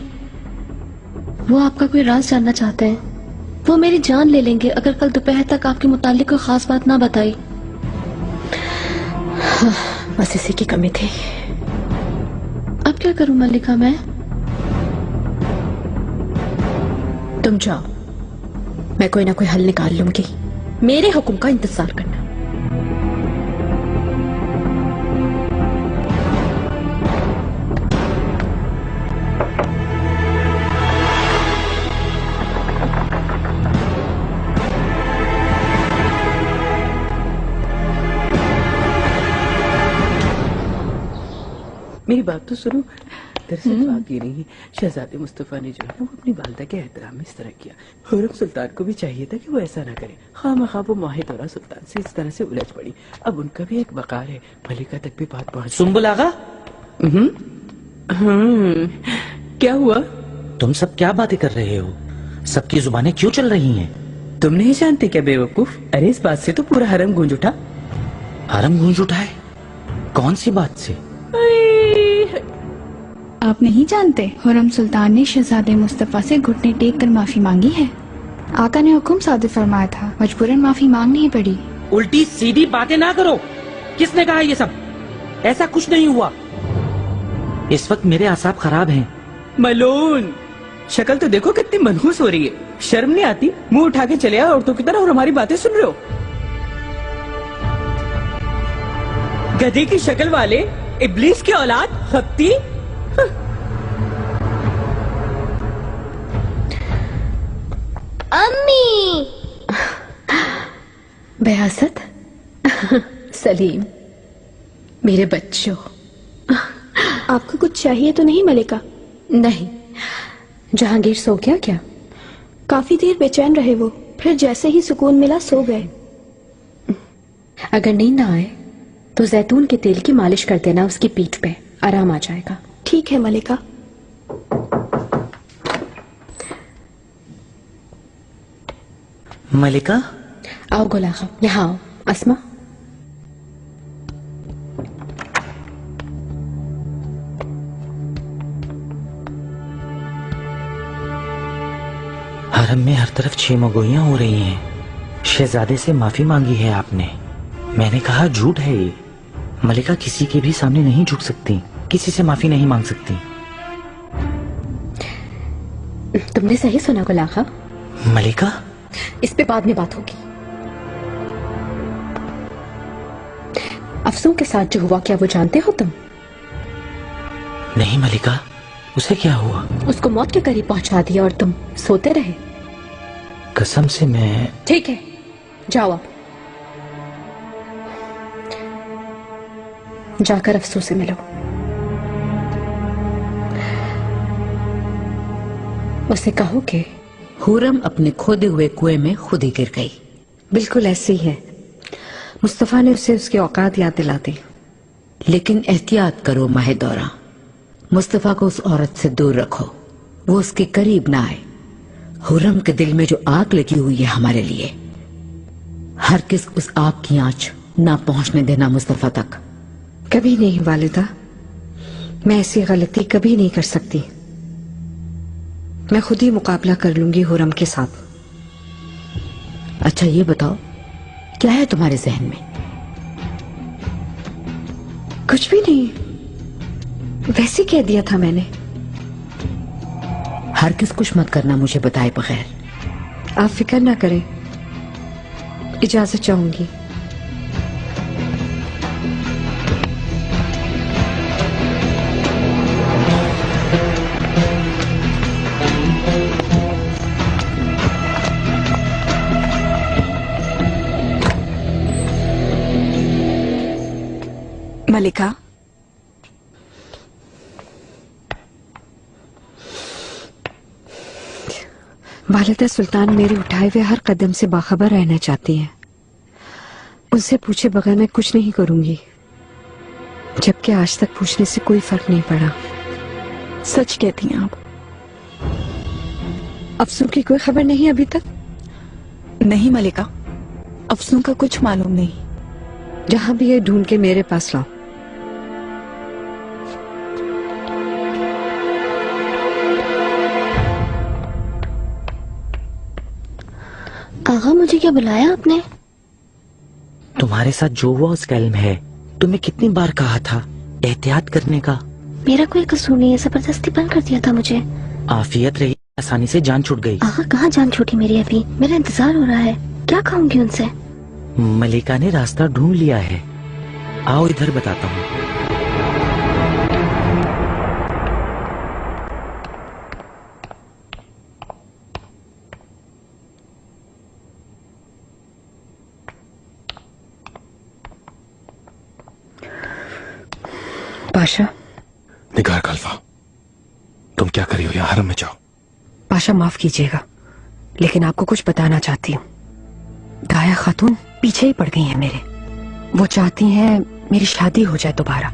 वो आपका कोई राज जानना चाहते हैं। वो मेरी जान ले लेंगे अगर कल दोपहर तक आपके मुतालिक कोई खास बात ना बताई। बस इसी की कमी थी। अब क्या करूं मलिका मैं? तुम जाओ, मैं कोई ना कोई हल निकाल लूंगी। मेरे हुक्म का इंतजार करना। मेरी बात तो सुनो। दरअसल बात ये नहीं है, शहजादे मुस्तफा ने जो है वो अपनी वालदा के एहतराम में इस तरह किया। खुरम सुल्तान को भी चाहिए था कि वो ऐसा ना करे। खामखा वो माहिदौरा सुल्तान से इस तरह से उलझ पड़ी। अब उनका भी एक वकार है, मलिका तक भी बात पहुंच। सुंबुल आगा, क्या हुआ? तुम सब क्या बातें कर रहे हो? सबकी जुबानें क्यों चल रही हैं? तुम नहीं जानते क्या बेवकूफ? अरे इस बात से तो पूरा हरम गूंज उठा। हरम गूंज उठा है? कौन सी बात से? आप नहीं जानते, खुरम सुल्तान ने शहजादे मुस्तफा से घुटने टेक कर माफी मांगी है। आका ने हुक्म सादिर फरमाया था, मजबूरन माफी मांगनी पड़ी। उल्टी सीधी बातें ना करो। किसने कहा ये सब? ऐसा कुछ नहीं हुआ। इस वक्त मेरे आसाब खराब हैं। मलून, शक्ल तो देखो कितनी मनहूस हो रही है। शर्म नहीं आती? मुंह उठा के चले आओ औरतों की तरह और हमारी बातें सुन रहे हो। गधे की शक्ल वाले, इब्लीस की औलाद, खप्ती। अम्मी। बेहसत, सलीम, मेरे बच्चों। आपको कुछ चाहिए तो नहीं मलिका? नहीं। जहांगीर सो गया क्या? काफी देर बेचैन रहे वो, फिर जैसे ही सुकून मिला सो गए। अगर नींद ना आए तो जैतून के तेल की मालिश कर देना उसकी पीठ पे, आराम आ जाएगा। ठीक है मलिका। मलिका, आओ गुलाखा, यहाँ आओ। अस्मा, हरम में हर तरफ छेमगोइयां हो रही हैं। शहजादे से माफी मांगी है आपने। मैंने कहा झूठ है ये। मलिका किसी के भी सामने नहीं झुक सकती, किसी से माफी नहीं मांग सकती। तुमने सही सुना गुलाखा। मलिका, इस पे बाद में बात होगी। अफसूं के साथ जो हुआ, क्या वो जानते हो तुम? नहीं मलिका, उसे क्या हुआ? उसको मौत के करीब पहुंचा दिया और तुम सोते रहे। कसम से मैं। ठीक है, जाओ अब जाकर अफसोस से मिलो। उसे कहो कि हुरम अपने खोदे हुए कुएं में खुद ही गिर गई। बिल्कुल ऐसे ही है। मुस्तफा ने उसे उसकी औकात याद दिला दी। लेकिन एहतियात करो माहिदौरा, मुस्तफा को उस औरत से दूर रखो, वो उसके करीब ना आए। हुरम के दिल में जो आग लगी हुई है हमारे लिए, हर किस उस आग की आंच ना पहुंचने देना मुस्तफा तक। कभी नहीं वालिदा, मैं ऐसी गलती कभी नहीं कर सकती। मैं खुद ही मुकाबला कर लूंगी हुरम के साथ। अच्छा ये बताओ, क्या है तुम्हारे जहन में? कुछ भी नहीं, वैसे कह दिया था मैंने। हर किस कुछ मत करना मुझे बताए बगैर। आप फिक्र ना करें, इजाजत चाहूंगी। मलिका, वालिदा सुल्तान मेरे उठाए हुए हर कदम से बाखबर रहना चाहती हैं। उनसे पूछे बगैर मैं कुछ नहीं करूंगी, जबकि आज तक पूछने से कोई फर्क नहीं पड़ा। सच कहती हैं आप? अफसों की कोई खबर नहीं अभी तक? नहीं मलिका, अफसों का कुछ मालूम नहीं। जहां भी ये ढूंढ के मेरे पास लाओ। आगा, मुझे क्या बुलाया आपने? तुम्हारे साथ जो हुआ उसका इल्म है। तुम्हें कितनी बार कहा था एहतियात करने का। मेरा कोई कसूर नहीं है, जबरदस्ती बंद कर दिया था मुझे। आफियत रही, आसानी से जान छूट गई। आगा, कहाँ जान छूटी मेरी? अभी मेरा इंतजार हो रहा है, क्या कहूँगी उनसे? मलिका ने रास्ता ढूंढ लिया है। आओ इधर बताता हूँ। पाशा। निगार खलफा, तुम क्या कर रही हो? यहाँ हरम में जाओ। पाशा माफ कीजिएगा, लेकिन आपको कुछ बताना चाहती हूँ। दाया खातून पीछे ही पड़ गई हैं मेरे। वो चाहती हैं मेरी शादी हो जाए दोबारा।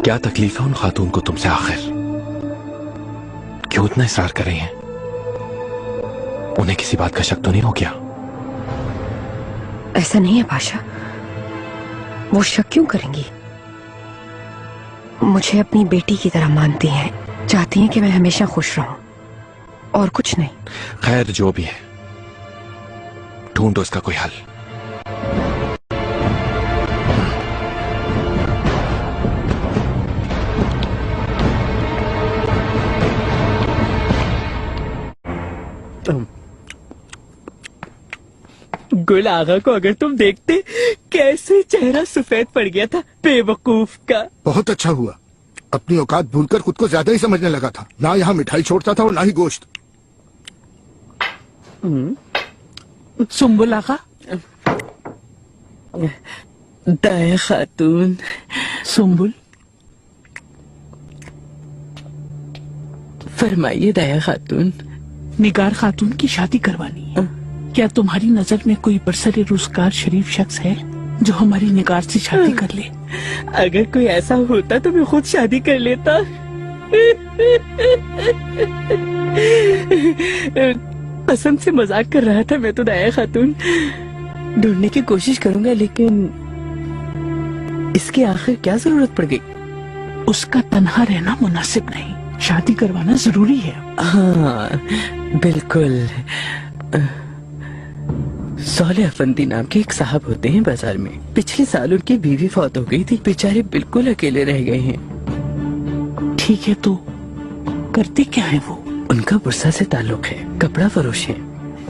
क्या तकलीफ है उन खातून को तुमसे आखिर? क्यों इतना इसरार कर रही हैं? उन्हें किसी बात का शक तो नहीं हो गया? ऐसा नहीं है पाशा, वो शक क्यों करेंगी? मुझे अपनी बेटी की तरह मानती हैं, चाहती हैं कि मैं हमेशा खुश रहूं, और कुछ नहीं। खैर जो भी है, ढूंढो इसका कोई हल। गुल आगा को अगर तुम देखते, कैसे चेहरा सफेद पड़ गया था बेवकूफ का। बहुत अच्छा हुआ, अपनी औकात भूलकर खुद को ज्यादा ही समझने लगा था। ना यहाँ मिठाई छोड़ता था और ना ही गोश्त। सुम्बुल आगा, दाया खातून। सुम्बुल, फरमाइए दाया खातून। निगार खातून की शादी करवानी है। क्या तुम्हारी नजर में कोई बरसरे रोजगार शरीफ शख्स है जो हमारी निगार से शादी कर ले? अगर कोई ऐसा होता तो मैं खुद शादी कर लेता। कसम से मजाक कर रहा था मैं तो दाया खातून। ढूंढने की कोशिश करूंगा लेकिन इसके आखिर क्या जरूरत पड़ गई? उसका तन्हा रहना मुनासिब नहीं, शादी करवाना जरूरी है। हाँ बिल्कुल। सौले अफंदी नाम के एक साहब होते हैं बाजार में। पिछले साल उनकी बीवी फौत हो गई थी, बेचारे बिल्कुल अकेले रह गए हैं। ठीक है तो करते क्या है वो? उनका बुरसा से ताल्लुक है, कपड़ा फरोश है,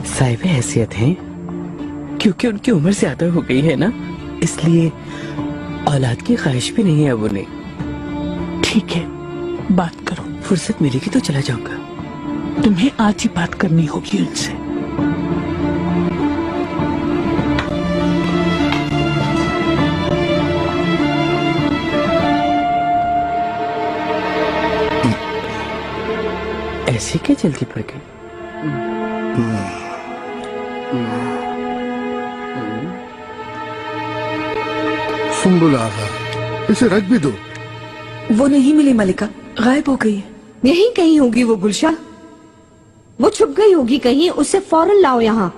साहिब हैसियत हैं। क्योंकि उनकी उम्र ज्यादा हो गई है ना, इसलिए औलाद की ख्वाहिश भी नहीं है अब उन्हें। ठीक है बात करो, फुर्सत मिलेगी तो चला जाऊंगा। तुम्हें आज ही बात करनी होगी उनसे। ऐसी क्या जल्दी पड़ गई? सुम्बुल आगा, इसे रख भी दो। वो नहीं मिली मलिका, गायब हो गई है। यहीं कहीं होगी वो गुलशा, वो छुप गई होगी कहीं, उसे फौरन लाओ यहाँ।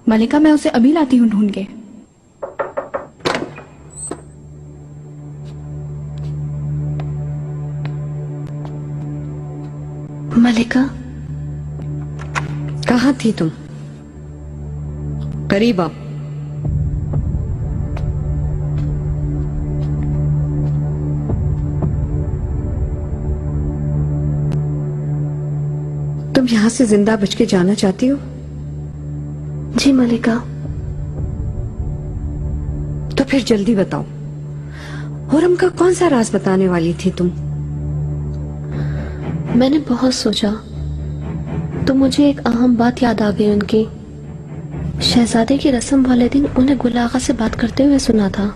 मलिका मैं उसे अभी लाती हूँ ढूंढ के। मलिका कहाँ थी तुम? करीब आओ। तुम यहाँ से जिंदा बच के जाना चाहती हो? जी मलिका। तो फिर जल्दी बताओ, हुरम का कौन सा राज बताने वाली थी तुम? मैंने बहुत सोचा तो मुझे एक अहम बात याद आ गई उनकी। शहजादे की रस्म वाले दिन उन्हें गुल आगा से बात करते हुए सुना था।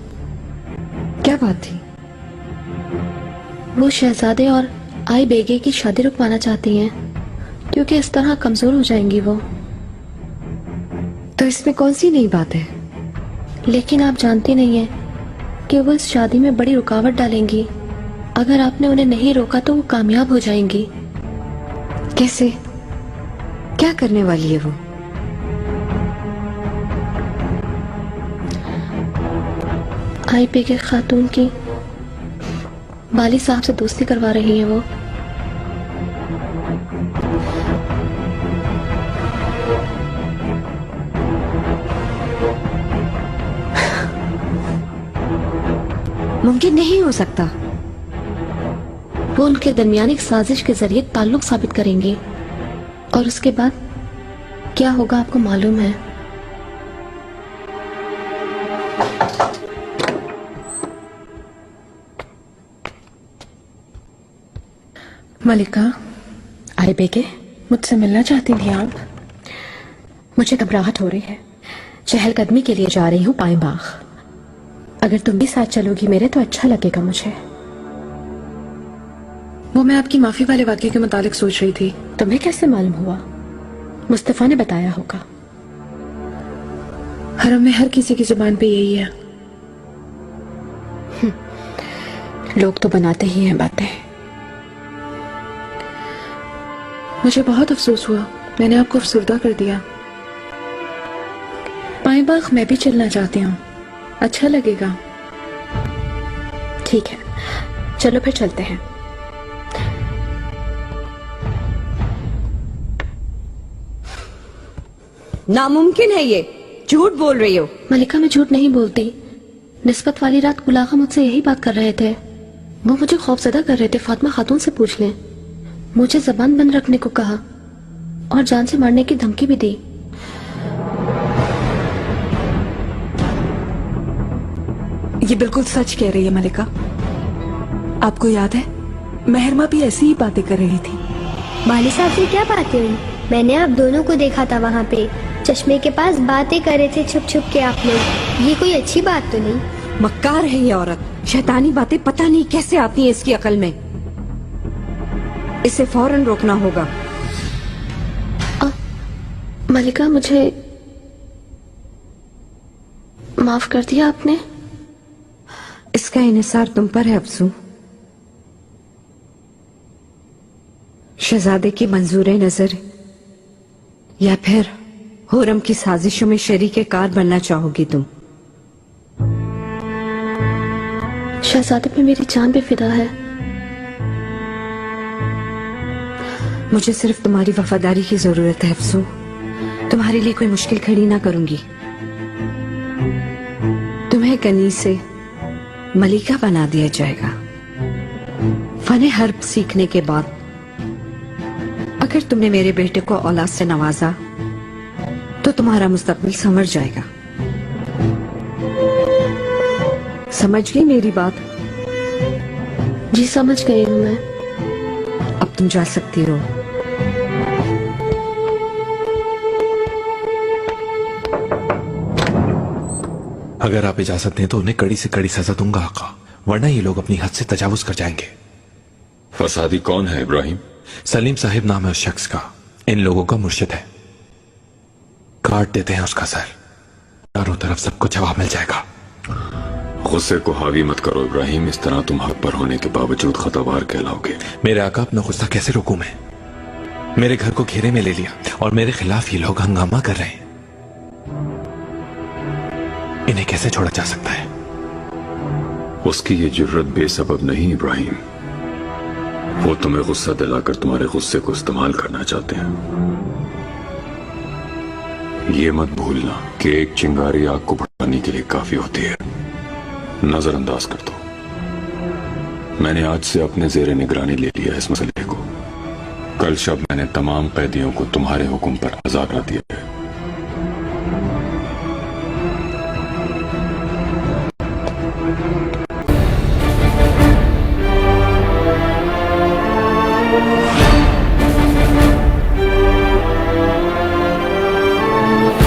क्या बात थी? वो शहजादे और आई बेगे की शादी रुकवाना चाहती हैं क्योंकि इस तरह कमजोर हो जाएंगी वो। तो इसमें कौन सी नई बात है? लेकिन आप जानती नहीं है कि वो इस शादी में बड़ी रुकावट डालेंगी। अगर आपने उन्हें नहीं रोका तो वो कामयाब हो जाएंगी। कैसे? क्या करने वाली है वो? आई बेगे खातून की बाली साहब से दोस्ती करवा रही है वो। मुमकिन नहीं हो सकता। वो उनके दरमियान एक साजिश के जरिए ताल्लुक साबित करेंगे और उसके बाद क्या होगा आपको मालूम है। मलिका, आई बेगे, मुझसे मिलना चाहती थी आप? मुझे घबराहट हो रही है। चहलकदमी के लिए जा रही हूँ पाए बाग। अगर तुम भी साथ चलोगी मेरे तो अच्छा लगेगा मुझे। वो मैं आपकी माफी वाले वाक्य के मुतालिक सोच रही थी। तुम्हें कैसे मालूम हुआ? मुस्तफा ने बताया होगा। हरम में हर किसी की जुबान पे यही है। लोग तो बनाते ही हैं बातें। मुझे बहुत अफसोस हुआ, मैंने आपको अफसुर्दा कर दिया। पाए बाग मैं भी चलना चाहती हूँ, अच्छा लगेगा। ठीक है, चलो फिर चलते हैं। नामुमकिन है ये, झूठ बोल रही हो। मलिका मैं झूठ नहीं बोलती। निस्बत वाली रात गुल आगा मुझसे यही बात कर रहे थे। वो मुझे खौफजदा कर रहे थे। फातिमा खातून से पूछ लें। मुझे जबान बंद रखने को कहा और जान से मारने की धमकी भी दी। ये बिल्कुल सच कह रही है मलिका। आपको याद है मेहरमा भी ऐसी ही बातें कर रही थी। बाली साहब से क्या बातें हुई? मैंने आप दोनों को देखा था वहाँ पे, चश्मे के पास बातें कर रहे थे छुप छुप के आप लोग। ये कोई अच्छी बात तो नहीं। मक्कार है ये औरत, शैतानी बातें पता नहीं कैसे आती हैं इसकी अकल में। इसे फौरन रोकना होगा। मलिका मुझे माफ कर दिया आपने? इसका इन्हिसार तुम पर है अफसू। शहजादे की मंजूर नजर या फिर हुरम की साजिशों में शरीके कार बनना चाहोगी तुम? शहजादे पे मेरी जान पे फिदा है। मुझे सिर्फ तुम्हारी वफादारी की जरूरत है अफसू। तुम्हारे लिए कोई मुश्किल खड़ी ना करूंगी। तुम्हें कनी से मलिका बना दिया जाएगा। फने हर्ब सीखने के बाद अगर तुमने मेरे बेटे को औलाद से नवाजा तो तुम्हारा मुस्तकबिल समझ जाएगा। समझ गई मेरी बात? जी समझ गई हूं मैं। अब तुम जा सकती हो। अगर आप इजाजत दें तो उन्हें कड़ी से कड़ी सजा दूंगा आका, वरना ये लोग अपनी हद से तजावुज कर जाएंगे। फसादी कौन है इब्राहिम? सलीम साहिब नाम है उस शख्स का, इन लोगों का मुर्शिद है। काट देते हैं उसका सर, चारों तरफ सबको जवाब मिल जाएगा। गुस्से को हावी मत करो इब्राहिम, इस तरह तुम हक पर होने के बावजूद खतावार कहलाओगे। मेरे आका अपना गुस्सा कैसे रोकूं मैं? मेरे घर को घेरे में ले लिया और मेरे खिलाफ ये लोग हंगामा कर रहे हैं। इन्हें कैसे छोड़ा जा सकता है? उसकी ये जुर्रत बेसबब नहीं इब्राहिम, वो तुम्हें गुस्सा दिलाकर तुम्हारे गुस्से को इस्तेमाल करना चाहते हैं। ये मत भूलना कि एक चिंगारी आग को भड़काने के लिए काफी होती है। नजरअंदाज कर दो। मैंने आज से अपने जेरे निगरानी ले लिया इस मसले को। कल शब मैंने तमाम कैदियों को तुम्हारे हुक्म पर आजाद कर दिया है।